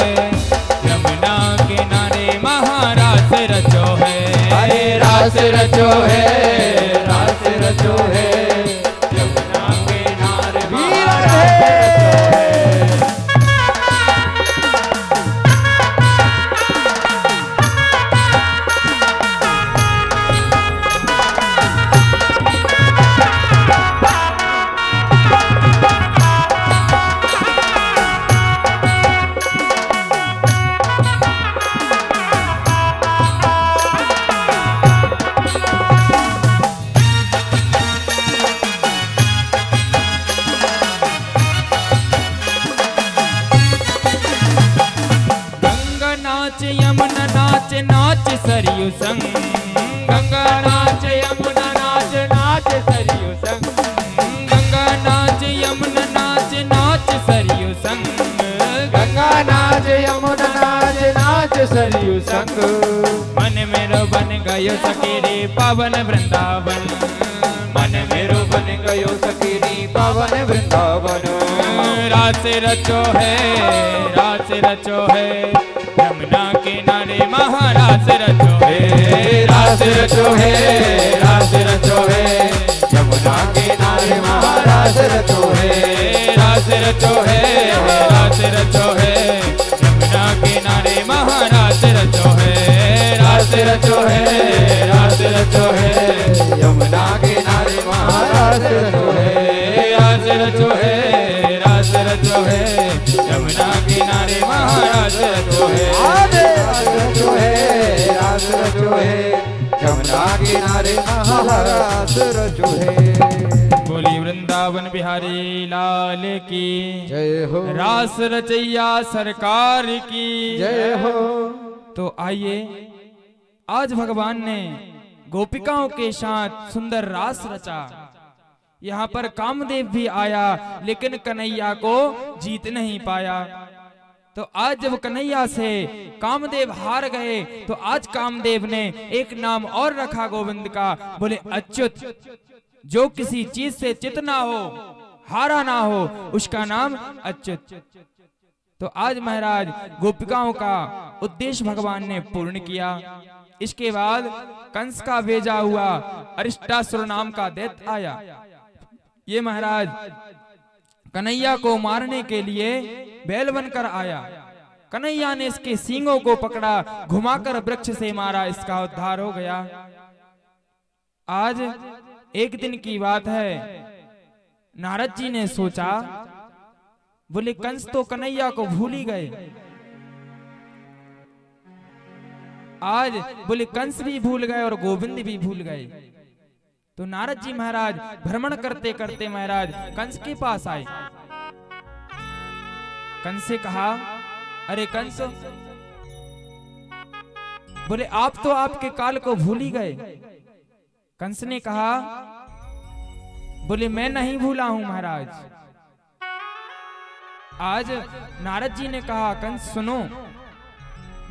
S1: यमुना किनारे महारास रचो है।
S2: अरे रास रचो है, रास रचो है, यमुना किनारे महारास रचो है।
S1: यमुना नाच, नाच सरयू संग। गंगा नाच, यमुना नाच, नाच सरयू संग। गंगा नाच, यमुना नाच, नाच सरयू संग।
S2: गंगा नाच, यमुना नाच, नाच सरयू संग।
S1: मन मेरो बन गयो सकीरी पावन वृंदावन।
S2: मन मेरो बन गयो सकीरी पावन वृंदावन।
S1: रास रचो है, रास रचो है, यमुना किनारे महारास रचो है।
S2: रास रचो है, रास रचो है, यमुना किनारे महारास रचो है।
S1: रास रचो है, रास रचो है, यमुना किनारे महारास रचो है। रास रचो है, रास रचो रचो है,
S2: यमुना किनारे महाराज रचो है,
S1: रास रचो है, रास रचो है, यमुना किनारे महाराज रचो है,
S2: रास रचो है, रास रचो है, यमुना किनारे महाराज रचो है।
S1: बोली वृंदावन बिहारी लाल की
S2: जय हो,
S1: रास रचैया सरकार की
S2: जय हो।
S1: तो आइए, आज भगवान ने गोपिकाओं के साथ सुंदर रास रचा। यहाँ पर कामदेव भी आया, लेकिन कन्हैया को जीत नहीं पाया। तो आज जब कन्हैया से कामदेव हार गए, तो आज कामदेव ने एक नाम और रखा गोविंद का, बोले अच्युत। जो किसी चीज से चित ना हो, हारा ना हो, उसका नाम अच्युत। तो आज महाराज गोपिकाओं का उद्देश्य भगवान ने पूर्ण किया। इसके बाद कंस का भेजा हुआ अरिष्टासुर नाम का दैत्य आया। ये महाराज कन्हैया को मारने के लिए बैल बनकर आया। कन्हैया ने इसके सींगों को पकड़ा, घुमाकर वृक्ष से मारा, इसका उद्धार हो गया। आज एक दिन की बात है, नारद जी ने सोचा, बोले कंस तो कन्हैया को भूल ही गए। आज बोले कंस भी भूल गए और गोविंद भी भूल गए। तो नारद जी महाराज भ्रमण करते करते महाराज कंस के पास आए। कंस से कहा, अरे कंस, बोले आप तो आपके काल को भूल ही गए। कंस ने कहा, बोले मैं नहीं भूला हूं महाराज। आज नारद जी ने कहा, कंस सुनो,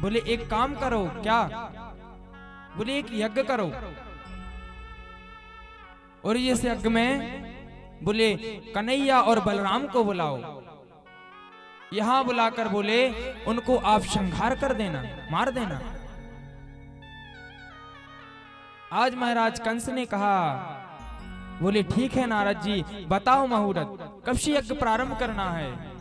S1: बोले एक काम करो। क्या? बोले एक यज्ञ करो, और इस यज्ञ में बोले कन्हैया और बलराम को बुलाओ। यहां बुलाकर बोले उनको आप संहार कर देना, मार देना। आज महाराज कंस ने कहा, बोले ठीक है नारद जी, बताओ मुहूर्त, कब से यज्ञ प्रारंभ करना है।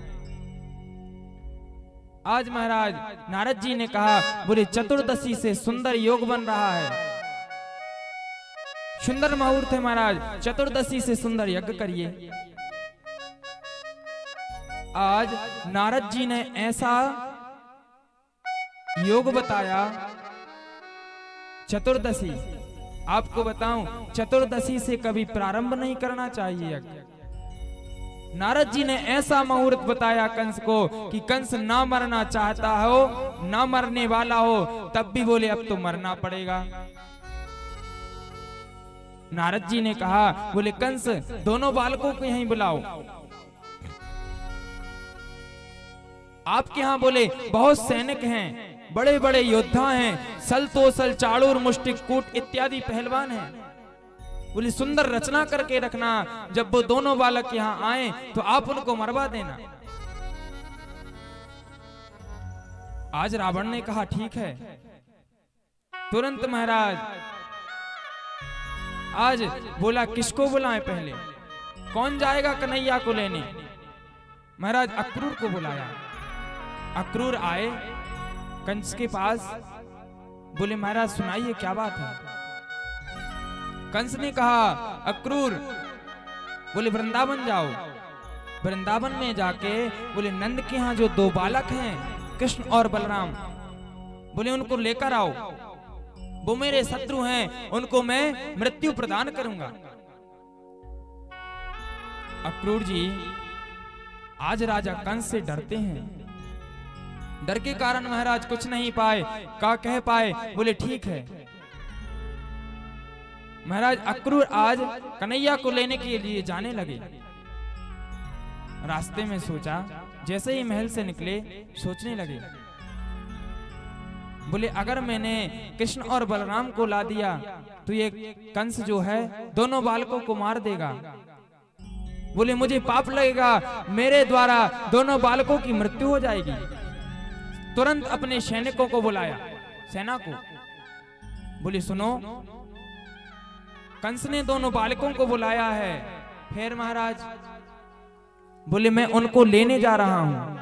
S1: आज महाराज नारद जी ने कहा, बोले चतुर्दशी से सुंदर योग बन रहा है, सुंदर मुहूर्त है महाराज, चतुर्दशी से सुंदर यज्ञ करिए। आज नारद जी ने ऐसा योग बताया। चतुर्दशी, आपको बताऊं, चतुर्दशी से कभी प्रारंभ नहीं करना चाहिए यज्ञ। नारद जी ने ऐसा मुहूर्त बताया कंस को कि कंस ना मरना चाहता हो, ना मरने वाला हो, तब भी बोले अब तो मरना पड़ेगा। नारद जी ने कहा, बोले कंस दोनों बालकों को यहीं बुलाओ। आपके यहां बोले बहुत सैनिक हैं, बड़े बड़े योद्धा हैं, सल तोसल चाड़ूर मुष्टिक कूट इत्यादि पहलवान हैं। बोले सुंदर रचना करके रखना, जब वो दोनों बालक यहाँ आए तो आप उनको मरवा देना। आज रावण ने कहा ठीक है। तुरंत महाराज आज बोला किसको बुलाएं पहले, कौन जाएगा कन्हैया को लेने। महाराज अक्रूर को बुलाया। अक्रूर आए कंस के पास, बोले महाराज सुनाइए क्या बात है। कंस ने कहा, अक्रूर बोले वृंदावन जाओ। वृंदावन में जाके बोले नंद के यहाँ जो दो बालक हैं कृष्ण और बलराम, बोले उनको लेकर आओ, वो मेरे शत्रु हैं, उनको मैं मृत्यु प्रदान करूंगा। अक्रूर जी आज राजा कंस से डरते हैं। डर के कारण महाराज कुछ नहीं पाए, का कह पाए, बोले ठीक है। महाराज अक्रूर आज कन्हैया को लेने के लिए जाने लगे। रास्ते में सोचा, जैसे ही महल से निकले सोचने लगे, बोले अगर मैंने कृष्ण और बलराम को ला दिया तो ये कंस जो है दोनों बालकों को मार देगा। बोले मुझे पाप लगेगा, मेरे द्वारा दोनों बालकों की मृत्यु हो जाएगी। तुरंत अपने सैनिकों को बुलाया, सेना को। बोले सुनो, कंस ने दोनों बालकों को बुलाया है। फिर महाराज बोले मैं उनको लेने जा रहा हूं।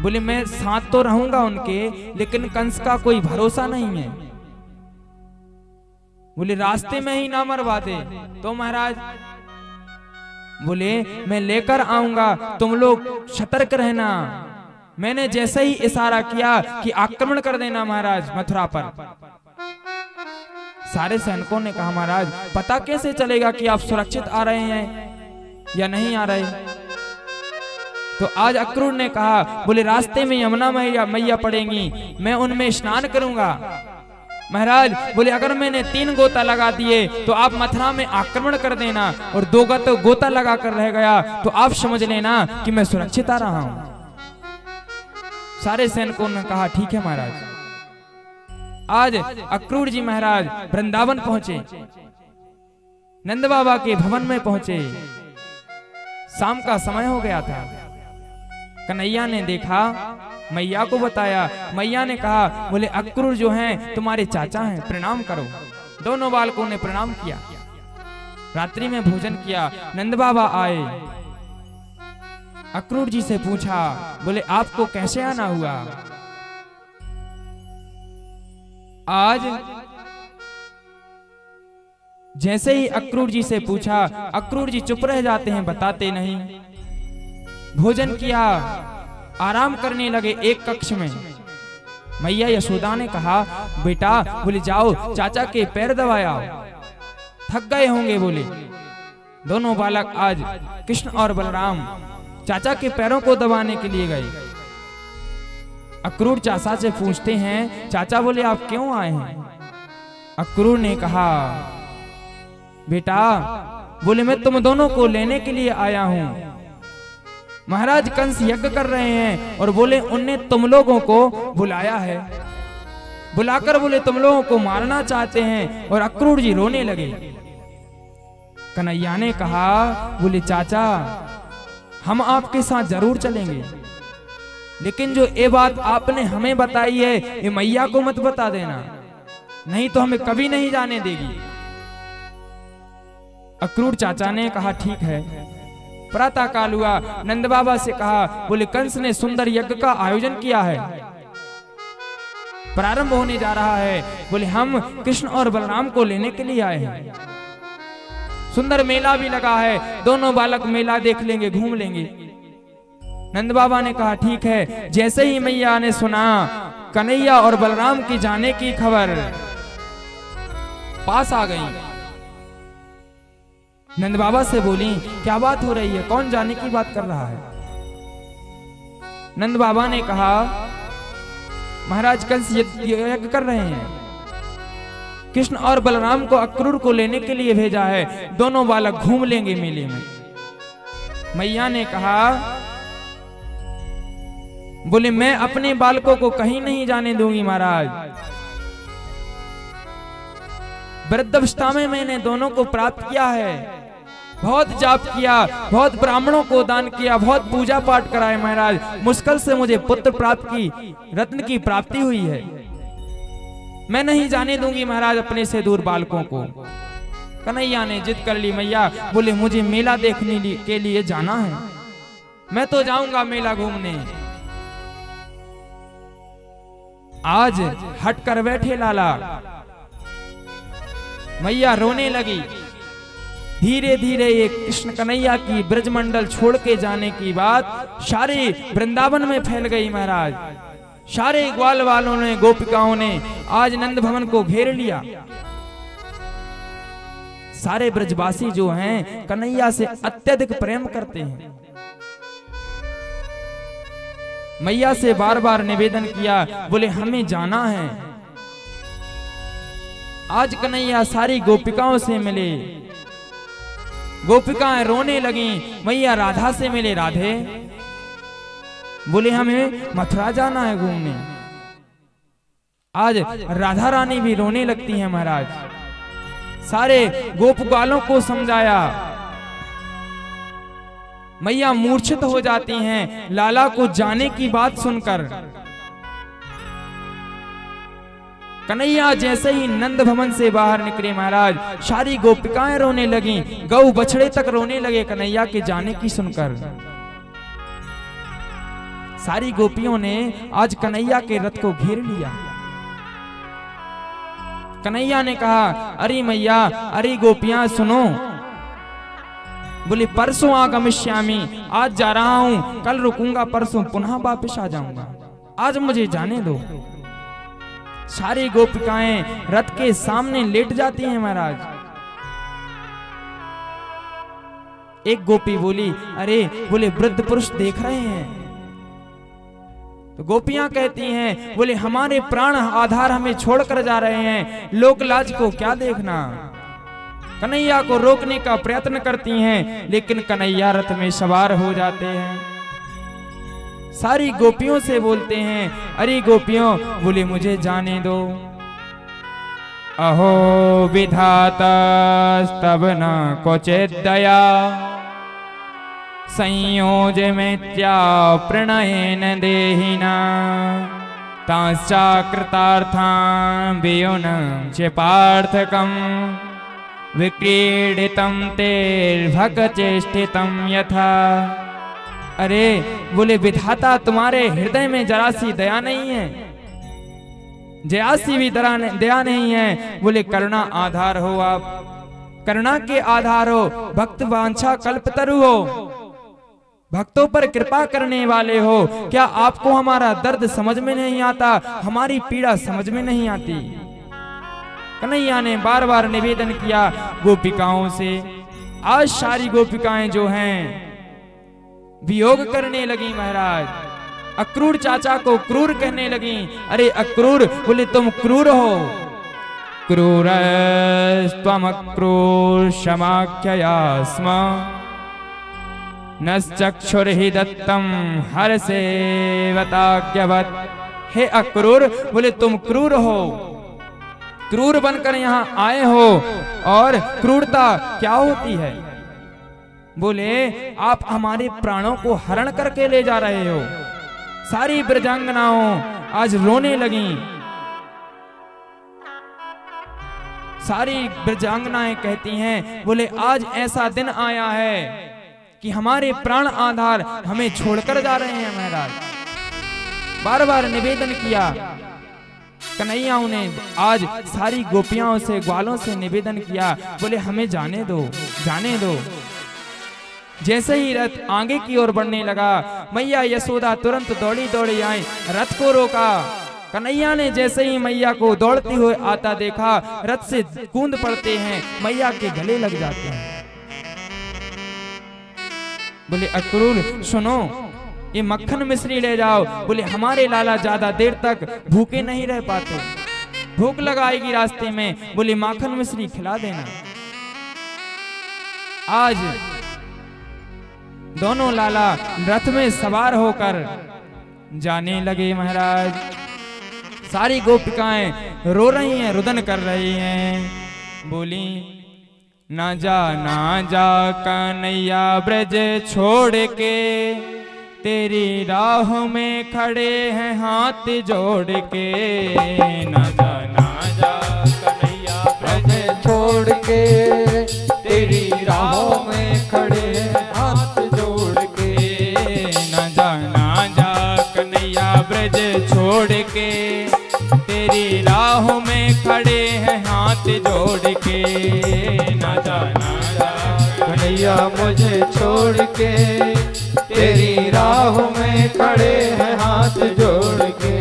S1: बोले मैं साथ तो रहूंगा उनके, लेकिन कंस का कोई भरोसा नहीं है। बोले रास्ते में ही ना मरवा दे तो महाराज? बोले मैं लेकर आऊंगा, तुम लोग सतर्क रहना। मैंने जैसे ही इशारा किया कि आक्रमण कर देना महाराज मथुरा पर। सारे सैनिकों ने कहा महाराज पता कैसे चलेगा कि आप सुरक्षित आ रहे हैं या नहीं आ रहे? तो आज अक्रूर ने कहा, बोले रास्ते में यमुना मैया पड़ेंगी, मैं उनमें स्नान करूंगा महाराज। बोले अगर मैंने 3 गोता लगा दिए तो आप मथुरा में आक्रमण कर देना, और 2 गोता लगा कर रह गया तो आप समझ लेना कि मैं सुरक्षित आ रहा हूं। सारे सैनिकों ने कहा ठीक है महाराज। आज अक्रूर जी महाराज वृंदावन पहुंचे, नंद बाबा के भवन में पहुंचे। शाम का समय हो गया था। कन्हैया ने देखा, मैया को बताया। मैया ने कहा, बोले अक्रूर जो हैं तुम्हारे चाचा हैं, प्रणाम करो। दोनों बालकों ने प्रणाम किया। रात्रि में भोजन किया। नंद बाबा आए, अक्रूर जी से पूछा, बोले आपको कैसे आना हुआ? आज जैसे ही अक्रूर जी से पूछा, अक्रूर जी चुप रह जाते हैं, बताते नहीं। भोजन किया, आराम करने लगे एक कक्ष में। मैया यशोदा ने कहा, बेटा बोले जाओ चाचा के पैर दबाओ, थक गए होंगे। बोले दोनों बालक आज कृष्ण और बलराम चाचा के पैरों को दबाने के लिए गए। अक्रूर चाचा से पूछते हैं, चाचा बोले आप क्यों आए हैं? अक्रूर ने कहा, बेटा बोले मैं तुम दोनों को लेने के लिए आया हूं। महाराज कंस यज्ञ कर रहे हैं और बोले उनने तुम लोगों को बुलाया है, बुलाकर बोले तुम लोगों को मारना चाहते हैं। और अक्रूर जी रोने लगे। कन्हैया ने कहा, बोले चाचा हम आपके साथ जरूर चलेंगे, लेकिन जो ये बात आपने हमें बताई है ये मैया को मत बता देना, नहीं तो हमें कभी नहीं जाने देगी। अक्रूर चाचा ने कहा ठीक है। प्रातः काल हुआ, नंद बाबा से कहा, बोले कंस ने सुंदर यज्ञ का आयोजन किया है, प्रारंभ होने जा रहा है। बोले हम कृष्ण और बलराम को लेने के लिए आए हैं। सुंदर मेला भी लगा है, दोनों बालक मेला देख लेंगे, घूम लेंगे। नंद बाबा ने कहा ठीक है। जैसे ही मैया ने सुना कन्हैया और बलराम की जाने की खबर, पास आ गई। नंद बाबा से बोली, क्या बात हो रही है, कौन जाने की बात कर रहा है? नंद बाबा ने कहा, महाराज कंस यज्ञ कर रहे हैं, कृष्ण और बलराम को अक्रूर को लेने के लिए भेजा है, दोनों बालक घूम लेंगे मेले में। मैया ने कहा, बोले मैं अपने बालकों को कहीं नहीं जाने दूंगी महाराज। वृद्धावस्था में मैंने दोनों को प्राप्त किया है, बहुत जाप किया, बहुत ब्राह्मणों को दान किया, बहुत पूजा पाठ कराए महाराज। मुश्किल से मुझे पुत्र प्राप्त की, रत्न की प्राप्ति हुई है। मैं नहीं जाने दूंगी महाराज अपने से दूर बालकों को। कन्हैया ने जिद कर ली। मैया बोले मुझे मेला देखने के लिए जाना है, मैं तो जाऊंगा मेला घूमने। आज हट कर बैठे लाला। मैया रोने लगी। धीरे धीरे ये कृष्ण कन्हैया की ब्रजमंडल छोड़ के जाने की बात सारे वृंदावन में फैल गई महाराज। सारे ग्वाल वालों ने, गोपिकाओं ने आज नंद भवन को घेर लिया। सारे ब्रजवासी जो हैं कन्हैया से अत्यधिक प्रेम करते हैं। मैया से बार बार निवेदन किया, बोले हमें जाना है। आज कन्हैया सारी गोपिकाओं से मिले। गोपिकाएं रोने लगी। मैया राधा से मिले। राधे बोले हमें मथुरा जाना है घूमने। आज राधा रानी भी रोने लगती हैं महाराज। सारे गोप ग्वालों को समझाया, मैया मूर्छित हो जाती हैं लाला को जाने की बात सुनकर। कन्हैया जैसे ही नंद भवन से बाहर निकले महाराज, सारी गोपिकाएं रोने लगी, गौ बछड़े तक रोने लगे कन्हैया के जाने की सुनकर। सारी गोपियों ने आज कन्हैया के रथ को घेर लिया। कन्हैया ने कहा, अरे मैया, अरे गोपियां सुनो। बोले परसों आगमिष्यामि, आज जा रहा हूं, कल रुकूंगा, परसों पुनः वापस आ जाऊंगा, आज मुझे जाने दो। सारी गोपिकाएं रथ के सामने लेट जाती हैं महाराज। एक गोपी बोली, अरे बोले वृद्ध पुरुष देख रहे हैं। तो गोपियां कहती हैं, बोले हमारे प्राण आधार हमें छोड़कर जा रहे हैं, लोक लाज को क्या देखना। कन्हैया को रोकने का प्रयत्न करती हैं, लेकिन कन्हैया रथ में सवार हो जाते हैं। सारी गोपियों से बोलते हैं, अरे गोपियों, बोले मुझे जाने दो। अहो विधाता स्तव न क्वचित् दया, संयोज मित्या प्रणयेन देहिना, तांश्चाकृतार्थां वियुनं च पार्थकं, विक्रीडितं तेर्भगचेष्टितं यथा। अरे बोले विधाता, तुम्हारे हृदय में जरा सी दया नहीं है, जरा सी भी दया नहीं है। बोले करुणा आधार हो आप, करुणा के आधार हो, भक्त वांछा कल्पतरु हो, भक्तों पर कृपा करने वाले हो। क्या आपको हमारा दर्द समझ में नहीं आता, हमारी पीड़ा समझ में नहीं आती। कन्हैया ने बार बार निवेदन किया गोपिकाओं से। आज सारी गोपिकाएं जो हैं वियोग करने लगी महाराज। अक्रूर चाचा को क्रूर कहने लगी। अरे अक्रूर, बोले तुम क्रूर हो। क्रूरस्त्वमक्रूर क्षमाख्यया स्म, नश्चक्षुर्हि दत्तम हरसेवताज्ञवत्। हे अक्रूर, बोले तुम क्रूर हो, क्रूर बनकर यहाँ आए हो। और क्रूरता क्या होती है? बोले आप हमारे प्राणों को हरण करके ले जा रहे हो। सारी ब्रजांगनाओं आज रोने लगी। सारी ब्रजांगनाएं कहती हैं, बोले आज ऐसा दिन आया है कि हमारे प्राण आधार हमें छोड़कर जा रहे हैं महाराज। बार बार निवेदन किया कन्हैया ने। आज सारी गोपियां से, ग्वालों से निवेदन किया, बोले हमें जाने दो, जाने दो। जैसे ही रथ आगे की ओर बढ़ने लगा, मैया यशोदा तुरंत दौड़ी दौड़ी आई, रथ को रोका। कन्हैया ने जैसे ही मैया को दौड़ते हुए आता देखा, रथ से कूद पड़ते हैं, मैया के गले लग जाते हैं। बोले अक्रूर सुनो, ये मक्खन मिश्री ले जाओ। बोले हमारे लाला ज्यादा देर तक भूखे नहीं रह पाते, भूख लगाएगी रास्ते में। बोले माखन मिश्री खिला देना। आज दोनों लाला रथ में सवार होकर जाने लगे महाराज। सारी गोपिकाएं रो रही हैं, रुदन कर रही हैं। बोली ना जा कन्हैया ब्रज छोड़ के, तेरी राह में खड़े हैं हाथ जोड़ के। ना जा कन्हैया ब्रज
S2: छोड़ के, तेरी राहों में खड़े हैं हाथ जोड़ के।
S1: ना जा कन्हैया ब्रज छोड़ के, तेरी राहों में खड़े हैं हाथ जोड़ के। ना जा
S2: कन्हैया मुझे छोड़ के, तेरी राहों में खड़े हैं हाथ जोड़ के।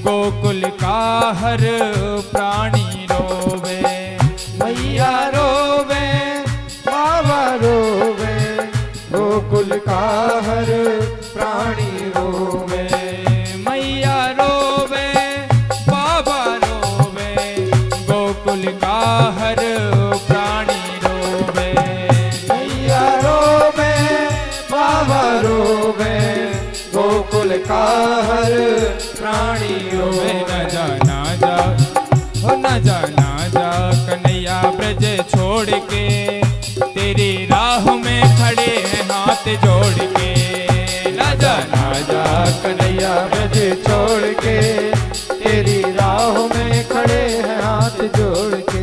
S1: गोकुल का हर प्राणी रोवे।
S2: मैया रोवे, बाबा रोवे, गोकुल का हर प्राणी रोवे।
S1: मैया रोवे, बाबा रोवे, गोकुल का हर प्राणी
S2: का हर प्राणी रोवे।
S1: न जा हो न जा कन्हैया ब्रज छोड़ के, तेरी राह में खड़े हैं हाथ जोड़ के। न जा
S2: कन्हैया ब्रज छोड़ के, तेरी राह में खड़े हैं हाथ जोड़ के।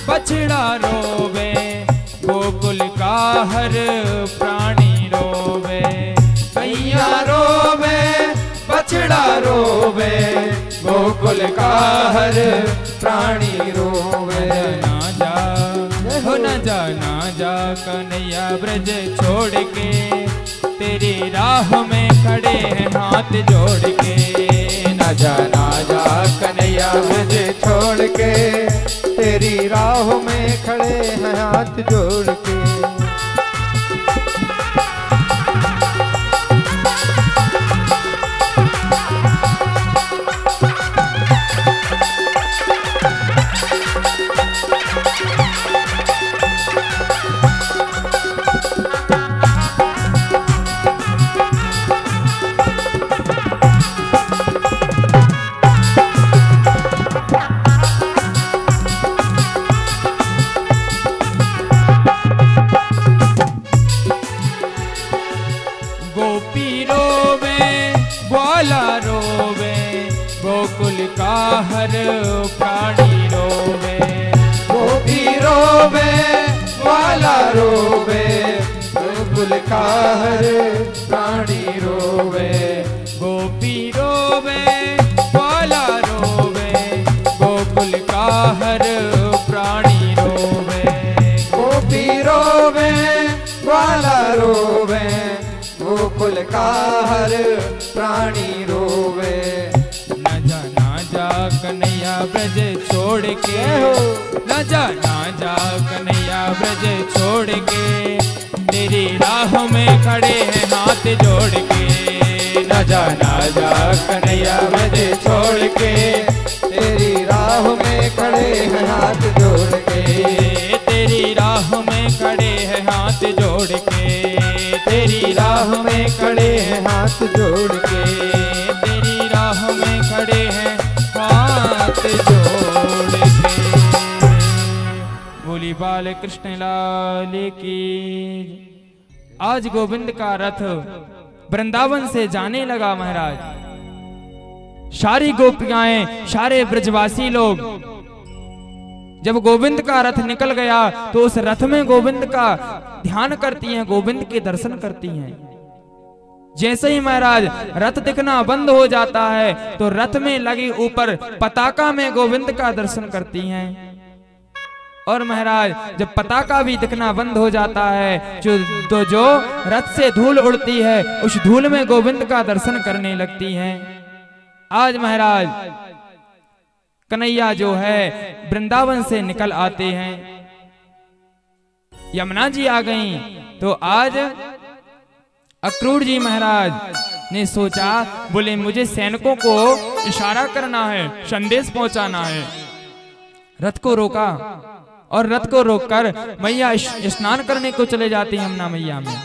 S1: बछड़ा रोवे, गोकुल का हर प्राणी रोवे।
S2: गैया रोवे, बछड़ा रोवे, गोकुल का हर प्राणी रोवे।
S1: ना जा हो न जा कन्हैया ब्रज छोड़ के, तेरी राह में खड़े हैं हाथ जोड़ के।
S2: ना जा कन्हैया ब्रज छोड़ के, तेरी राह में खड़े हैं हाथ जोड़ के।
S1: गोकुल का हर प्राणी रोवे।
S2: गोपी रोवे, ग्वाला रोवे, गोकुल का हर प्राणी रोवे।
S1: गोपी रोवे, ग्वाला रोवे, गोकुल का हर प्राणी रोवे।
S2: गोपी रोवे, ग्वाला रोवे, गोकुल का हर प्राणी रोवे।
S1: ना जा कन्हैया ब्रज छोड़ के, ना जा कन्हैया ब्रज छोड़ के, तेरी राह में खड़े हैं हाथ जोड़ के।
S2: ना जा कन्हैया ब्रज छोड़ के, तेरी राह में खड़े हैं हाथ जोड़ के।
S1: तेरी राह में खड़े हैं हाथ जोड़ के, तेरी राह में खड़े हैं
S2: हाथ जोड़ के,
S1: तेरी राह में खड़े हैं हाथ जोड़ के। बोली बाल कृष्ण लाल की। आज गोविंद का रथ वृंदावन से जाने लगा महाराज। सारी गोपियाएं, सारे ब्रजवासी लोग जब गोविंद का रथ निकल गया तो उस रथ में गोविंद का ध्यान करती हैं, गोविंद के दर्शन करती हैं। जैसे ही महाराज रथ दिखना बंद हो जाता है तो रथ में लगी ऊपर पताका में गोविंद का दर्शन करती हैं। और महाराज जब पताका भी दिखना बंद हो जाता है तो जो रथ से धूल उड़ती है उस धूल में गोविंद का दर्शन करने लगती हैं। आज महाराज कन्हैया जो है वृंदावन से निकल आते हैं, यमुना जी आ गईं तो आज अक्रूर जी महाराज ने सोचा, बोले मुझे सैनिकों को इशारा करना है, संदेश पहुंचाना है। रथ को रोका और रथ को रोककर मैया स्नान करने को चले जाते हैं यमुना मैया में।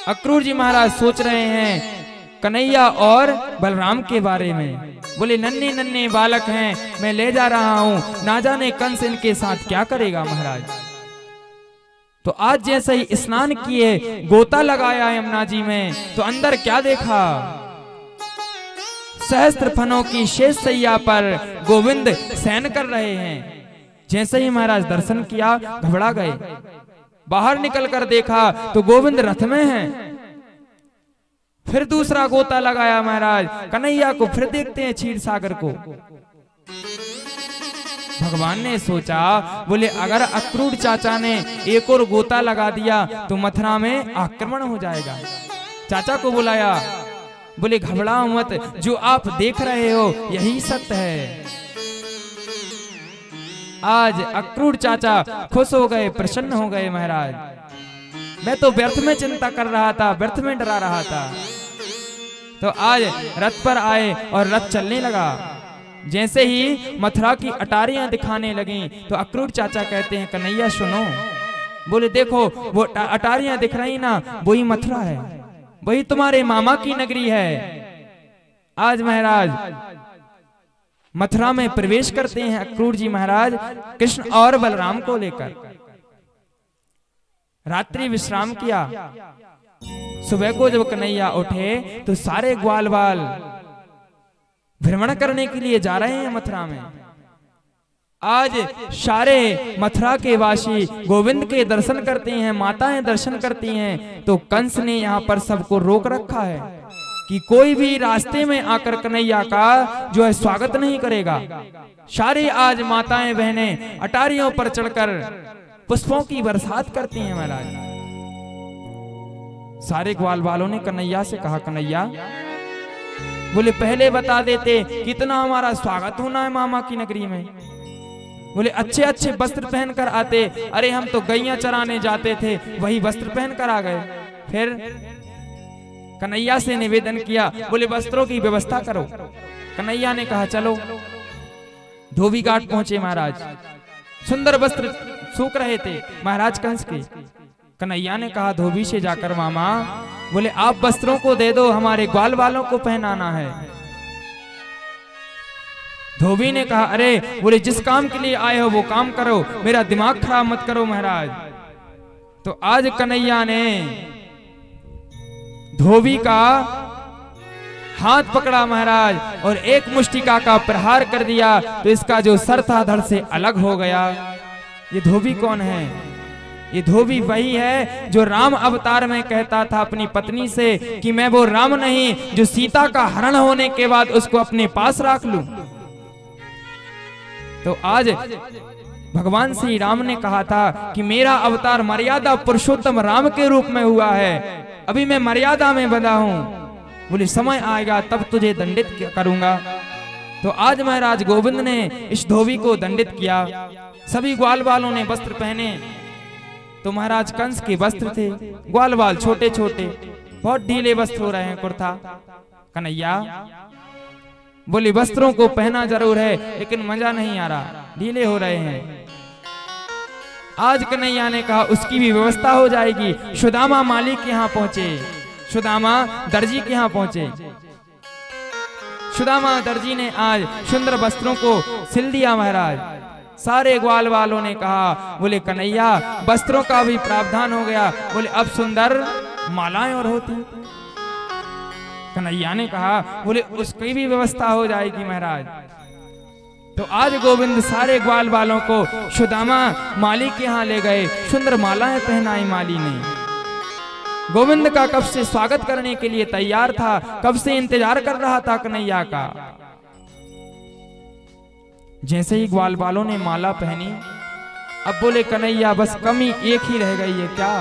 S1: अक्रूर जी महाराज सोच रहे हैं कन्हैया और बलराम के बारे में। बोले नन्हे नन्हे बालक हैं, मैं ले जा रहा हूं, ना जाने कंस इनके साथ क्या करेगा महाराज। तो आज जैसे ही स्नान किए, गोता लगाया यमुना जी में, तो अंदर क्या देखा, सहस्त्र फनों की शेष सैया पर गोविंद शयन कर रहे हैं। जैसे ही महाराज दर्शन किया घबरा गए। बाहर निकल कर देखा तो गोविंद रथ में हैं। फिर दूसरा गोता लगाया महाराज, कन्हैया को फिर देखते हैं क्षीर सागर को। भगवान ने सोचा, बोले अगर अक्रूर चाचा ने एक और गोता लगा दिया तो मथुरा में आक्रमण हो जाएगा। चाचा को बुलाया, बोले घबराओ मत, जो आप देख रहे हो यही सत्य है। आज अक्रूर चाचा खुश हो गए, प्रसन्न हो गए। महाराज मैं तो व्यर्थ में चिंता कर रहा था, व्यर्थ में डरा रहा था। तो आज रथ पर आए और रथ चलने लगा। जैसे ही मथुरा की अटारियां दिखाने लगी तो अक्रूर चाचा कहते हैं, कन्हैया सुनो। बोले देखो वो अटारियां दिख रही ना, वही मथुरा है, वही तुम्हारे मामा की नगरी है। आज महाराज मथुरा में प्रवेश करते हैं अक्रूर जी महाराज कृष्ण और बलराम को लेकर। रात्रि विश्राम किया। सुबह को जब कन्हैया उठे तो सारे ग्वाल बाल भ्रमण करने के लिए जा रहे हैं मथुरा में। आज सारे मथुरा के वासी गोविंद के दर्शन करते हैं, माताएं दर्शन करती हैं। तो कंस ने यहाँ पर सबको रोक रखा है कि कोई भी रास्ते में आकर कन्हैया का जो है स्वागत नहीं करेगा। सारे आज माताएं बहनें अटारियों पर चढ़कर पुष्पों की बरसात करती हैं। महाराज सारे ग्वाल वालों ने कन्हैया से कहा, कन्हैया बोले पहले बता देते कितना हमारा स्वागत होना है मामा की नगरी में। बोले अच्छे अच्छे वस्त्र पहनकर आते। अरे हम तो गैया चराने जाते थे, वही वस्त्र पहनकर आ गए। फिर कन्हैया से निवेदन किया, बोले वस्त्रों की व्यवस्था करो। कन्हैया ने कहा चलो। धोबी घाट पहुंचे महाराज। सुंदर वस्त्र सूख रहे थे महाराज कंस के। कन्हैया ने कहा धोबी से जाकर, मामा बोले आप वस्त्रों को दे दो, हमारे ग्वाल वालों को पहनाना है। धोबी ने कहा, अरे बोले जिस काम के लिए आए हो वो काम करो, मेरा दिमाग खराब मत करो महाराज। तो आज कन्हैया ने धोबी का हाथ पकड़ा महाराज और एक मुष्टिका का प्रहार कर दिया तो इसका जो सर था धड़ से अलग हो गया। ये धोबी कौन है? ये धोबी वही है जो राम अवतार में कहता था अपनी पत्नी से कि मैं वो राम नहीं जो सीता का हरण होने के बाद उसको अपने पास रख लूं। तो आज भगवान श्री राम ने कहा था कि मेरा अवतार मर्यादा पुरुषोत्तम राम के रूप में हुआ है, अभी मैं मर्यादा में बंधा हूं। बोले समय आएगा तब तुझे दंडित करूंगा। तो आज महाराज गोविंद ने इस धोबी को दंडित किया। सभी ग्वाल वालों ने वस्त्र पहने। तो महाराज कंस के वस्त्र थे, ग्वाल बाल छोटे छोटे, बहुत ढीले वस्त्र हो रहे हैं कुर्ता। कन्हैया बोले वस्त्रों को पहना जरूर है लेकिन मजा नहीं आ रहा, ढीले हो रहे हैं। आज कन्हैया ने कहा उसकी भी व्यवस्था हो जाएगी। सुदामा माली के यहाँ पहुंचे, सुदामा दर्जी के यहाँ पहुंचे। सुदामा दर्जी ने आज सुंदर वस्त्रों को सिल दिया महाराज। सारे ग्वाल वालों ने कहा, बोले कन्हैया वस्त्रों का भी प्रावधान हो गया, बोले अब सुंदर मालाएं और होती। कन्हैया ने कहा, बोले उसकी भी व्यवस्था हो जाएगी महाराज। तो आज गोविंद सारे ग्वाल वालों को सुदामा माली के यहाँ ले गए, सुंदर मालाएं पहनाई माली ने। गोविंद का कब से स्वागत करने के लिए तैयार था, कब से इंतजार कर रहा था कन्हैया का। जैसे ही ग्वाल वालों ने माला पहनी, अब बोले कन्हैया बस कमी एक ही रह गई है क्या?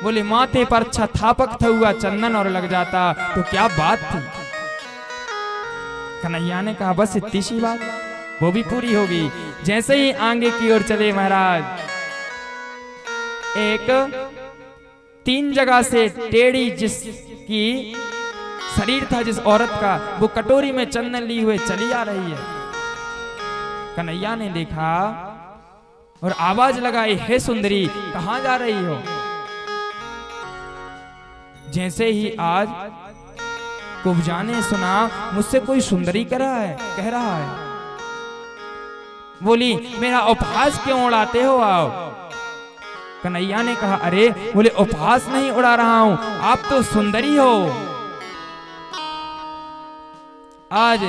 S1: बोले माथे पर अच्छा थापक था हुआ चंदन और लग जाता तो क्या बात थी। कन्हैया ने कहा बस इतनी सी बात, वो भी पूरी होगी। जैसे ही आगे की ओर चले महाराज, एक 3 जगह से टेढ़ी जिसकी शरीर था जिस औरत का, वो कटोरी में चंदन ली हुए चली आ रही है। कन्हैया ने देखा और आवाज लगाई, हे सुंदरी कहां जा रही हो? जैसे ही आज कुब्जा ने सुना मुझसे कोई सुंदरी कह रहा है, बोली मेरा उपहास क्यों उड़ाते हो आप? कन्हैया ने कहा अरे बोले उपहास नहीं उड़ा रहा हूं, आप तो सुंदरी हो। आज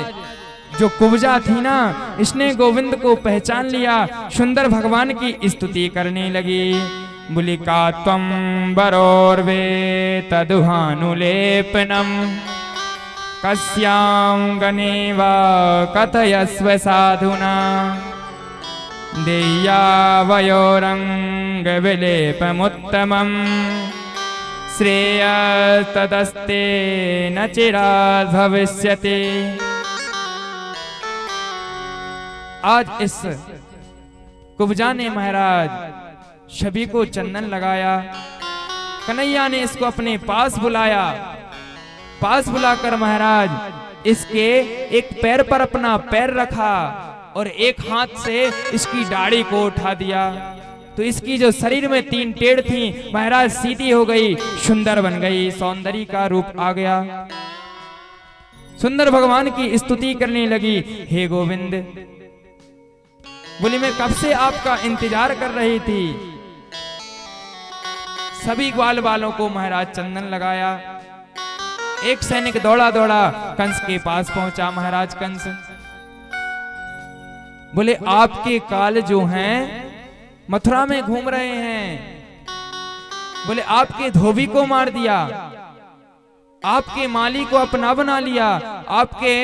S1: जो कुब्जा थी ना, इसने गोविंद को पहचान लिया, सुंदर भगवान की स्तुति करने लगी। बुलिका त्वं वरोर्वे तदुहानुलेपनम कस्यां गणे वा कथयस्व साधुना देय्यावयोरंग विलेपमुत्तमम् श्रेयस्तदस्ते न चिरात् भविष्यति। आज इस कुब्जा ने महाराज छवि को चंदन लगाया। कन्हैया ने इसको अपने पास बुलाया। पास बुलाकर महाराज इसके एक पैर पर अपना पैर रखा और एक हाथ से इसकी दाढ़ी को उठा दिया। तो इसकी जो शरीर में 3 टेढ़ थी महाराज सीधी हो गई, सुंदर बन गई, सौंदर्य का रूप आ गया। सुंदर भगवान की स्तुति करने लगी, हे गोविंद, बोली मैं कब से आपका इंतजार कर रही थी। सभी ग्वाल वालों को महाराज चंदन लगाया। एक सैनिक दौड़ा दौड़ा कंस के पास पहुंचा। महाराज कंस बोले आपके काल जो हैं मथुरा में घूम रहे हैं, बोले आपके धोबी को मार दिया, आपके माली को अपना बना लिया, आपके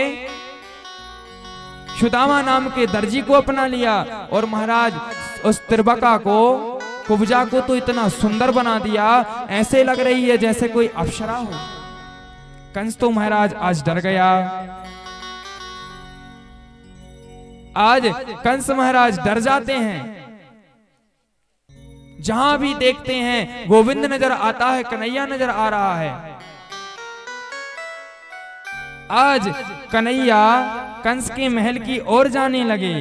S1: सुदामा नाम के दर्जी को अपना लिया और महाराज उस त्रिबका को, कुब्जा को तो इतना सुंदर बना दिया, ऐसे लग रही है जैसे कोई अप्सरा हो। कंस तो महाराज आज डर गया। आज कंस महाराज डर जाते हैं। जहां भी देखते हैं गोविंद नजर आता है, कन्हैया नजर आ रहा है। आज कन्हैया कंस के महल की ओर जाने लगे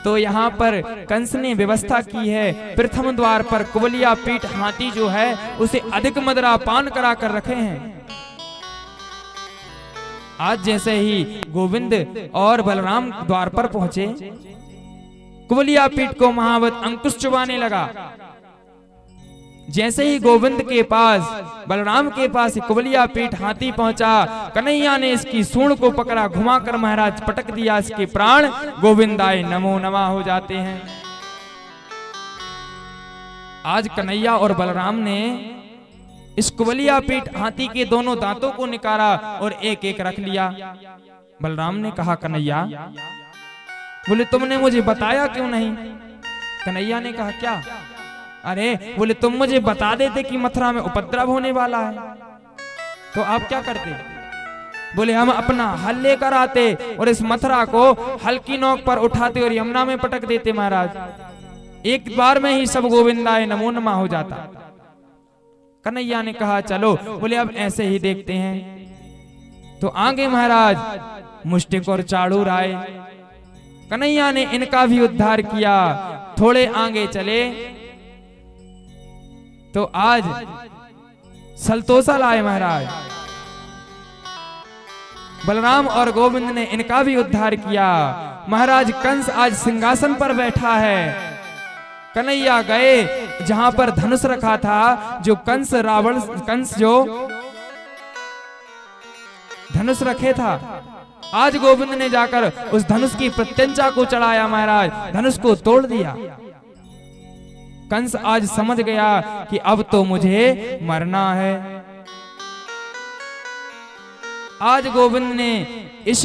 S1: तो यहाँ पर कंस ने व्यवस्था की है, प्रथम द्वार पर कुबलिया पीठ हाथी जो है उसे अधिक मदरा पान करा कर रखे हैं। आज जैसे ही गोविंद और बलराम द्वार पर पहुंचे, कुबलिया पीठ को महावत अंकुश चुबाने लगा। जैसे ही गोविंद के पास, बलराम के पास कुबलिया पीठ हाथी पहुंचा, कन्हैया ने इसकी सूंड को पकड़ा, घुमाकर महाराज पटक दिया। इसके प्राण गोविंदाय नमो नमः हो जाते हैं। आज कन्हैया और बलराम ने इस कुबलिया पीठ हाथी के दोनों दांतों को निकाला और एक एक रख लिया। बलराम ने कहा कन्हैया, बोले तुमने मुझे बताया क्यों नहीं। कन्हैया ने कहा क्या। अरे बोले तुम मुझे बता देते कि मथुरा में उपद्रव होने वाला है तो आप क्या करते। बोले हम अपना हल लेकर आते और इस मथुरा को हल्की नोक पर उठाते और यमुना में पटक देते। महाराज एक बार में ही सब गोविंदाय नमो नमः हो जाता। कन्हैया ने कहा चलो। बोले अब ऐसे ही देखते हैं। तो आगे महाराज मुष्टिक और चाड़ूर आए। कन्हैया ने इनका भी उद्धार किया। थोड़े आगे चले तो आज सलतोसा लाए महाराज। बलराम और गोविंद ने इनका भी उद्धार किया। महाराज कंस आज सिंहासन पर बैठा है। कन्हैया गए जहां पर धनुष रखा था, जो कंस जो धनुष रखे था, आज गोविंद ने जाकर उस धनुष की प्रत्यंचा को चढ़ाया। महाराज धनुष को तोड़ दिया। कंस आज समझ गया कि अब तो मुझे मरना है। आज गोविंद ने इस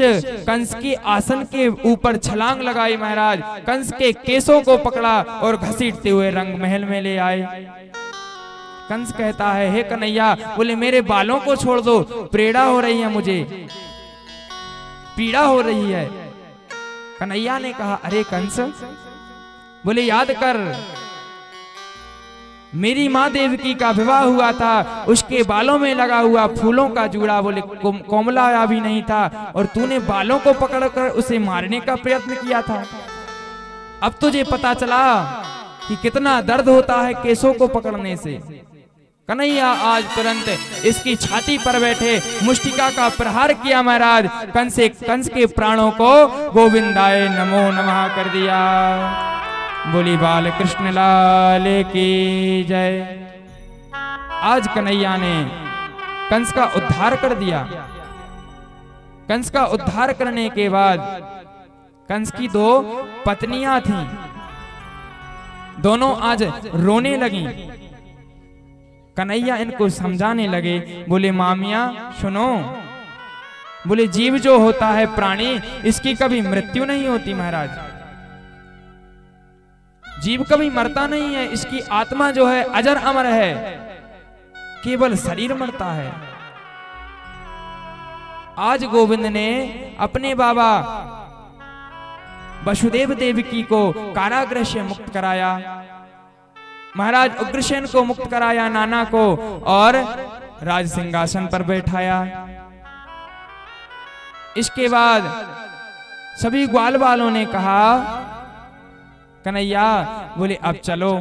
S1: कंस की आसन के ऊपर छलांग लगाई। महाराज कंस के केसों को पकड़ा और घसीटते हुए रंग महल में ले आए। कंस कहता है हे कन्हैया, बोले मेरे बालों को छोड़ दो, पीड़ा हो रही है, मुझे पीड़ा हो रही है। कन्हैया ने कहा अरे कंस, बोले याद कर मेरी माँ देवकी का विवाह हुआ था, उसके बालों में लगा हुआ फूलों का जूड़ा बोले कोमला भी नहीं था और तूने बालों को पकड़कर उसे मारने का प्रयत्न किया था। अब तुझे पता चला कि कितना दर्द होता है केसों को पकड़ने से। कन्हैया आज तुरंत इसकी छाती पर बैठे मुष्टिका का प्रहार किया। महाराज कंस के प्राणों को गोविंदाय नमो नमः कर दिया। बोली बाल कृष्ण लाल की जय। आज कन्हैया ने कंस का उद्धार कर दिया। कंस का उद्धार करने के बाद कंस की 2 पत्नियां थीं। दोनों आज रोने लगी। कन्हैया इनको समझाने लगे, बोले मामिया सुनो, बोले जीव जो होता है प्राणी, इसकी कभी मृत्यु नहीं होती महाराज। जीव कभी मरता नहीं है, इसकी आत्मा जो है अजर अमर है, केवल शरीर मरता है। आज गोविंद ने अपने बाबा वसुदेव देवकी को कारागृह से मुक्त कराया, महाराज उग्रसेन को मुक्त कराया, नाना को, और राज सिंहासन पर बैठाया। इसके बाद सभी ग्वाल वालों ने कहा, कन्हैया, बोले अब चलो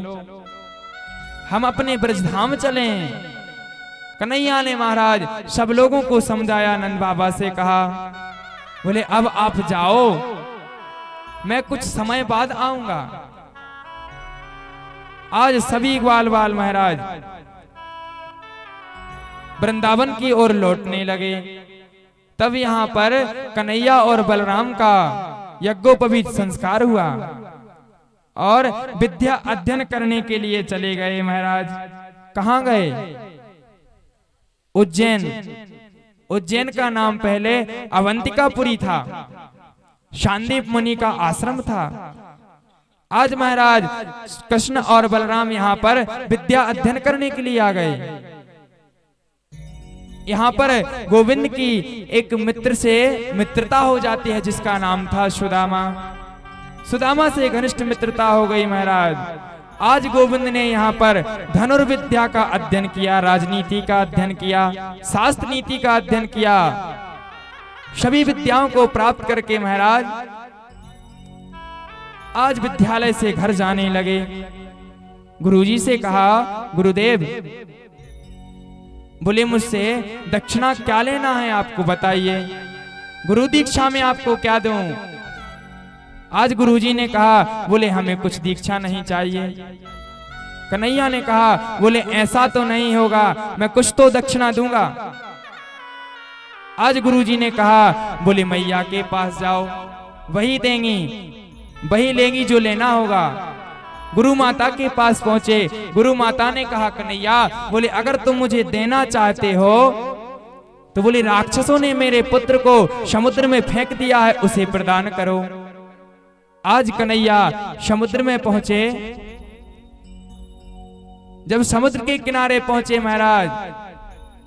S1: हम अपने ब्रजधाम चलें। कन्हैया ने महाराज सब लोगों को समझाया, नंद बाबा से कहा, बोले अब आप जाओ, मैं कुछ समय बाद आऊंगा। आज सभी ग्वाल वाल महाराज वृंदावन की ओर लौटने लगे। तब यहाँ पर कन्हैया और बलराम का यज्ञोपवीत संस्कार हुआ और विद्या अध्ययन करने के लिए चले गए महाराज। कहाँ गए? उज्जैन। उज्जैन का नाम पहले अवंतिकापुरी था, शांदीप मुनि का आश्रम था। आज महाराज कृष्ण और बलराम यहाँ पर विद्या अध्ययन करने के लिए आ गए। यहाँ पर गोविंद की एक मित्र से मित्रता हो जाती है, जिसका नाम था सुदामा। सुदामा से घनिष्ठ मित्रता हो गई महाराज। आज गोविंद ने यहाँ पर धनुर्विद्या का अध्ययन किया, राजनीति का अध्ययन किया, शास्त्र नीति का अध्ययन किया, सभी विद्याओं को प्राप्त करके महाराज आज विद्यालय से घर जाने लगे। गुरुजी से कहा, गुरुदेव, बोले मुझसे दक्षिणा क्या लेना है आपको बताइए, गुरु दीक्षा में आपको क्या दूं? आज गुरुजी ने कहा, बोले हमें कुछ दीक्षा नहीं चाहिए। कन्हैया ने कहा, बोले ऐसा तो नहीं होगा, मैं कुछ तो दक्षिणा दूंगा। आज गुरुजी ने कहा, बोले मैया के पास जाओ, वही देंगी, वही लेंगी जो लेना होगा। गुरु माता के पास पहुंचे। गुरु माता ने कहा, कन्हैया, बोले अगर तुम मुझे देना चाहते हो तो बोले राक्षसों ने मेरे पुत्र को समुद्र में फेंक दिया है, उसे प्रदान करो। आज कन्हैया समुद्र में पहुंचे। जब समुद्र के किनारे पहुंचे महाराज,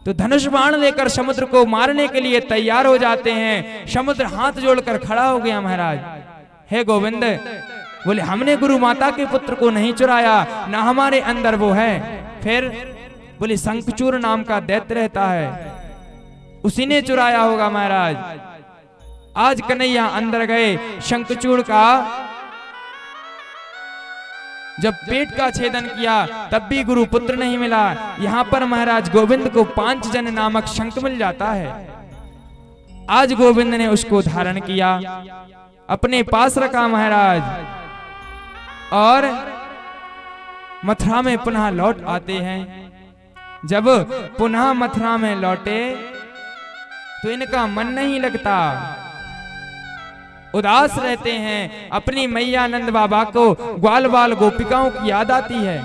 S1: तो धनुष बाण लेकर समुद्र को मारने के लिए तैयार हो जाते हैं। समुद्र हाथ जोड़कर खड़ा हो गया महाराज, हे गोविंद, बोले हमने गुरु माता के पुत्र को नहीं चुराया, ना हमारे अंदर वो है। फिर बोले शंखचूर नाम का दैत्य रहता है, उसी ने चुराया होगा महाराज। आज कन्हैया अंदर गए। शंखचूड़ का जब पेट का छेदन किया तब भी गुरु पुत्र नहीं मिला। यहाँ पर महाराज गोविंद को पांचजन्य नामक शंख मिल जाता है। आज गोविंद ने उसको धारण किया, अपने पास रखा महाराज, और मथुरा में पुनः लौट आते हैं। जब पुनः मथुरा में लौटे तो इनका मन नहीं लगता, उदास रहते हैं। अपनी मैया नंद बाबा को ग्वाल बाल गोपिकाओं की याद आती है।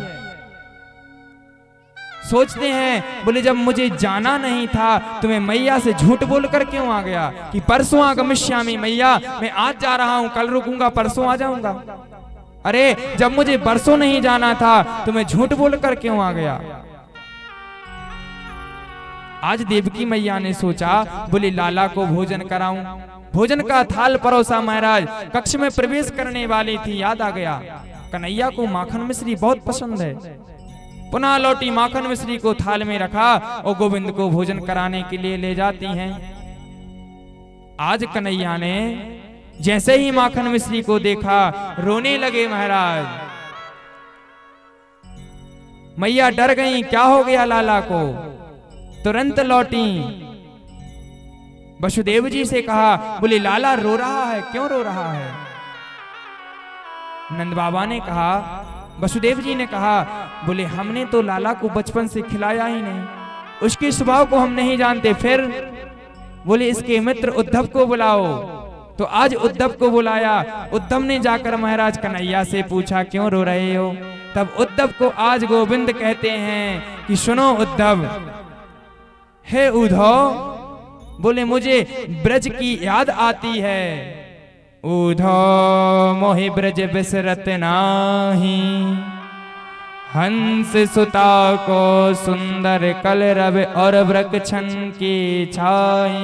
S1: सोचते हैं, बोले जब मुझे जाना नहीं था तो मैं मैया से झूठ बोलकर क्यों आ गया कि परसों आगमिष्यामि, मैया मैं आज जा रहा हूं, कल रुकूंगा, परसों आ जाऊंगा। अरे जब मुझे परसों नहीं जाना था तो मैं झूठ बोलकर क्यों आ गया। आज देवकी मैया ने सोचा, बोले लाला को भोजन कराऊं। भोजन का थाल परोसा महाराज। कक्ष में प्रवेश करने वाली थी, याद आ गया कन्हैया को माखन मिश्री बहुत पसंद है। पुनः लौटी, माखन मिश्री को थाल में रखा और गोविंद को भोजन कराने के लिए ले जाती हैं। आज कन्हैया ने जैसे ही माखन मिश्री को देखा रोने लगे महाराज। मैया डर गई, क्या हो गया लाला को। तुरंत लौटी, वसुदेव जी से कहा, बोले लाला रो रहा है, क्यों रो रहा है। नंद बाबा ने कहा, वसुदेव जी ने कहा, बोले हमने तो लाला को बचपन से खिलाया ही नहीं, उसके स्वभाव को हम नहीं जानते। फिर बोले इसके मित्र उद्धव को बुलाओ। तो आज उद्धव को बुलाया। उद्धव ने जाकर महाराज कन्हैया से पूछा क्यों रो रहे हो। तब उद्धव को आज गोविंद कहते हैं कि सुनो उद्धव, हे उद्धव, बोले मुझे ब्रज की याद आती है। उद्धव मोहि ब्रज बिसरत नाही, हंस सुता को सुंदर कलरव और वृक्षन की छाई।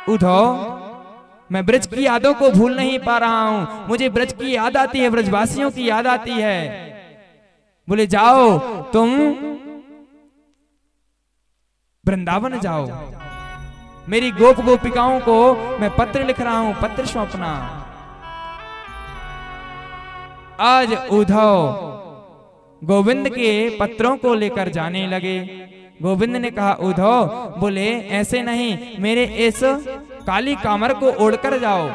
S1: उद्धव, मैं ब्रज की यादों को भूल नहीं पा रहा हूं, मुझे ब्रज की याद आती है, ब्रजवासियों की याद आती है। बोले जाओ तुम वृंदावन जाओ, मेरी गोप गोपिकाओं को मैं पत्र लिख रहा हूं, पत्र सौंपना। आज उद्धव गोविंद के पत्रों को लेकर जाने लगे। गोविंद ने कहा उद्धव, बोले ऐसे नहीं, मेरे इस काली कामर को ओढ़कर जाओ,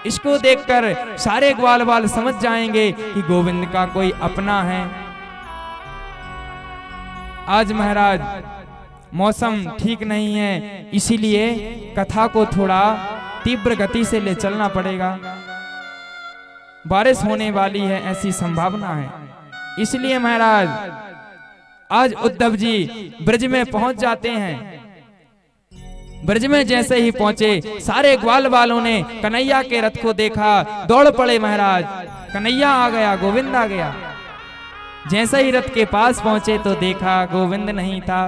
S1: इसको देखकर सारे ग्वाल बाल समझ जाएंगे कि गोविंद का कोई अपना है। आज महाराज मौसम ठीक नहीं है, इसीलिए कथा को थोड़ा तीव्र गति से ले चलना पड़ेगा। बारिश होने वाली है ऐसी संभावना है, इसलिए महाराज आज उद्धव जी ब्रज में पहुंच जाते हैं। ब्रज में जैसे ही पहुंचे, सारे ग्वाल बालों ने कन्हैया के रथ को देखा, दौड़ पड़े महाराज। कन्हैया आ गया, गोविंद आ गया। जैसे ही रथ के पास पहुंचे तो देखा गोविंद नहीं था।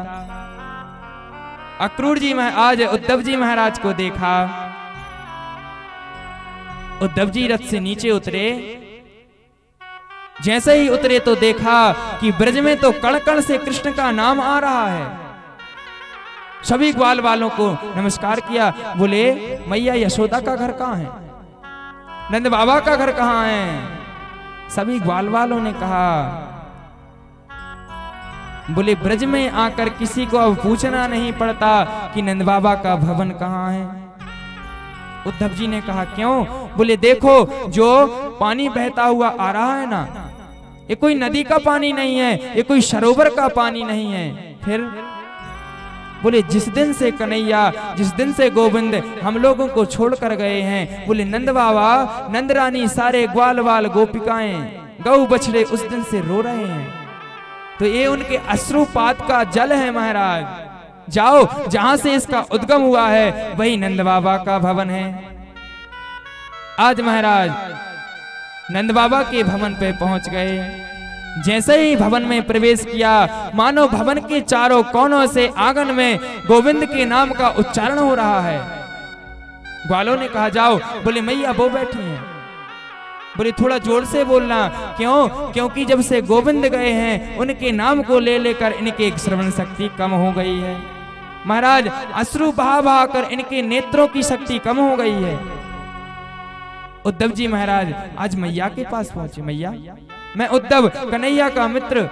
S1: अक्रूर जी आज उद्धव जी महाराज को देखा। उद्धव जी रथ से नीचे उतरे। जैसे ही उतरे तो देखा कि ब्रज में तो कण कण से कृष्ण का नाम आ रहा है। सभी ग्वाल वालों को नमस्कार किया। बोले मैया यशोदा का घर कहाँ है, नंद बाबा का घर कहाँ है। सभी ग्वाल वालों ने कहा, बोले ब्रज में आकर किसी को अब पूछना नहीं पड़ता कि नंद बाबा का भवन कहाँ है। उद्धव जी ने कहा क्यों। बोले देखो जो पानी बहता हुआ आ रहा है ना, ये कोई नदी का पानी नहीं है, ये कोई सरोवर का पानी नहीं है। फिर बोले जिस दिन से कन्हैया, जिस दिन से गोविंद हम लोगों को छोड़कर गए हैं, बोले नंद बाबा, नंद रानी, सारे ग्वाल वाल गोपिकाएं, गौ बछड़े उस दिन से रो रहे हैं। तो ये उनके अश्रुपात का जल है महाराज। जाओ, जहां से इसका उद्गम हुआ है वही नंद बाबा का भवन है। आज महाराज नंद बाबा के भवन पे पहुंच गए। जैसे ही भवन में प्रवेश किया, मानो भवन के चारों कोनों से आंगन में गोविंद के नाम का उच्चारण हो रहा है। ग्वालों ने कहा जाओ। बोले मैया वो बैठी हैं। बोले थोड़ा जोर से बोलना। क्यों? क्योंकि जब से गोविंद गए हैं उनके नाम को ले लेकर इनकी श्रवण शक्ति कम हो गई है महाराज। अश्रु बहा बहा कर इनके नेत्रों की शक्ति कम हो गई है। उद्धव जी महाराज आज मैया के पास पहुंचे। मैया, मैं उद्धव कन्हैया का मित्र।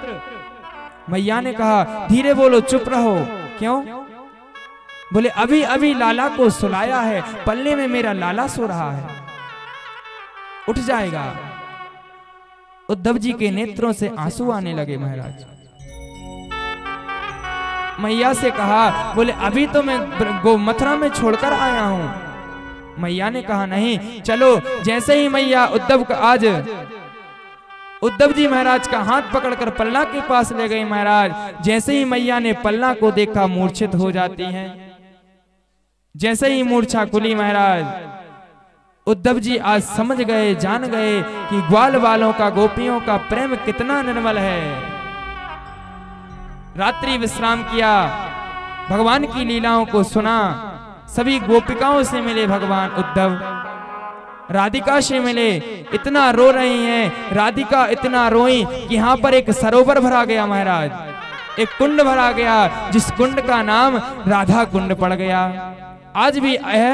S1: मैया ने कहा धीरे बोलो, चुप रहो। क्यों? बोले अभी अभी लाला को सुलाया है, पल्ले में मेरा लाला सो रहा है, उठ जाएगा। उद्धव जी के नेत्रों से आंसू आने लगे महाराज। मैया से कहा, बोले अभी तो मैं मथुरा में छोड़कर आया हूं। मैया ने कहा नहीं, चलो। जैसे ही मैया उद्धव जी महाराज का हाथ पकड़कर पल्ला के पास ले गई महाराज। जैसे ही मैया ने पल्ला को देखा मूर्छित हो जाती हैं। जैसे ही मूर्छा खुली महाराज, उद्धव जी आज समझ गए, जान गए कि ग्वाल वालों का, गोपियों का प्रेम कितना निर्मल है। रात्रि विश्राम किया, भगवान की लीलाओं को सुना। सभी गोपिकाओं से मिले भगवान उद्धव, राधिका से मिले। इतना रो रही हैं राधिका, इतना रोई कि यहाँ पर एक सरोवर भरा गया महाराज, एक कुंड भरा गया, जिस कुंड का नाम राधा कुंड पड़ गया। आज भी है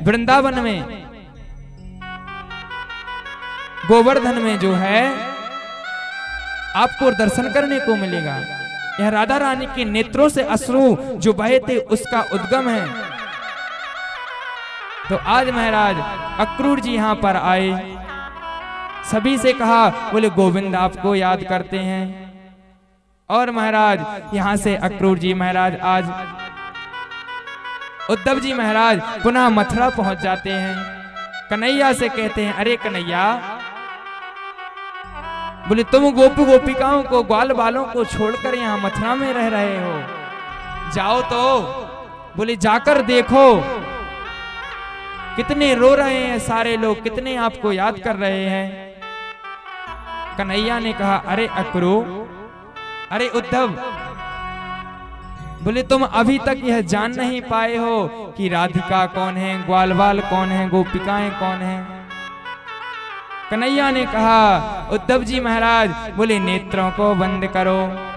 S1: वृंदावन में, गोवर्धन में जो है आपको दर्शन करने को मिलेगा। यह राधा रानी के नेत्रों से अश्रु जो बहे थे उसका उद्गम है। तो आज महाराज अक्रूर जी यहाँ पर आए, सभी से कहा, बोले गोविंद आपको याद करते हैं। और महाराज यहाँ से अक्रूर जी महाराज आज उद्धव जी महाराज पुनः मथुरा पहुंच जाते हैं। कन्हैया से कहते हैं, अरे कन्हैया, बोले तुम गोपी गोपिकाओं को, ग्वाल बालों को छोड़कर यहाँ मथुरा में रह रहे हो, जाओ तो। बोले जाकर देखो, कितने रो रहे हैं सारे लोग, कितने आपको याद कर रहे हैं। कन्हैया ने कहा, अरे अक्रू, अरे उद्धव, बोले तुम अभी तक यह जान नहीं पाए हो कि राधिका कौन है, ग्वाल बाल कौन है, गोपिकाएं कौन है। कन्हैया ने कहा, उद्धव जी महाराज, बोले नेत्रों को बंद करो।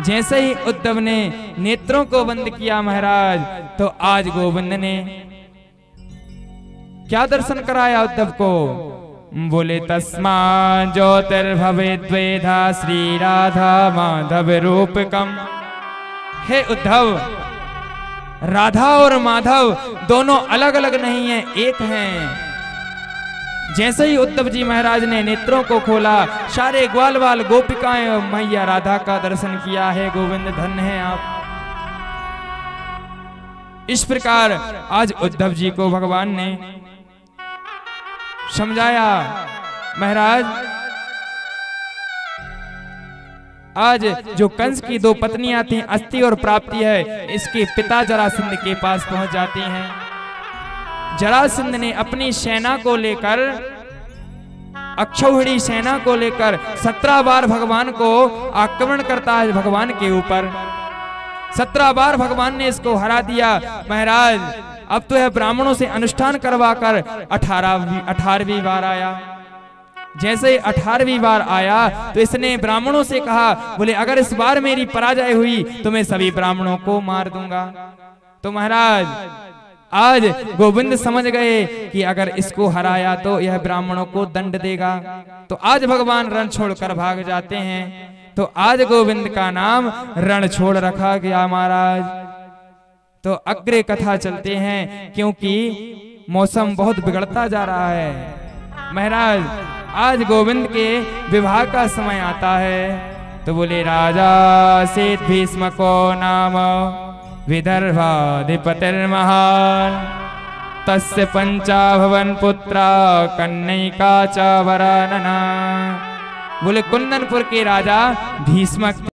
S1: जैसे ही उद्धव ने नेत्रों को बंद किया महाराज, तो आज गोविंद ने क्या दर्शन कराया उद्धव को? बोले तस्मा ज्योतिर्भवेद्वेधा श्री राधा माधव रूपकम। हे उद्धव, राधा और माधव दोनों अलग अलग नहीं हैं, एक हैं। जैसे ही उद्धव जी महाराज ने नेत्रों को खोला, सारे ग्वाल बाल गोपिकाएं और मैया राधा का दर्शन किया है। गोविंद धन्य है आप। इस प्रकार आज उद्धव जी को भगवान ने समझाया, महाराज आज जो कंस की दो पत्नियां थी, अस्ति और प्राप्ति है, इसके पिता जरासंध के पास पहुंच जाते हैं। जरासंध ने अपनी सेना को लेकर, अक्षौहिणी सेना को लेकर 17 बार भगवान को आक्रमण करता है भगवान के ऊपर। 17 बार भगवान ने इसको हरा दिया। महाराज अब तो यह ब्राह्मणों से अनुष्ठान करवाकर 18वीं बार आया। जैसे 18वीं बार आया तो इसने ब्राह्मणों से कहा, बोले अगर इस बार मेरी पराजय हुई तो मैं सभी ब्राह्मणों को मार दूंगा। तो महाराज आज गोविंद समझ गए कि अगर इसको हराया तो यह ब्राह्मणों को दंड देगा। तो आज भगवान रण छोड़कर भाग जाते हैं। तो आज गोविंद का नाम रण छोड़ रखा गया महाराज। तो अग्रे कथा चलते हैं, क्योंकि मौसम बहुत बिगड़ता जा रहा है। महाराज आज गोविंद के विवाह का समय आता है। तो बोले राजा सेत भीष्म को नाम विदर्भाधिपतिर्महान्, तस्य पंचा भवन पुत्रा कन्यका च वरानना। बोले कुंदनपुर के राजा भीष्मक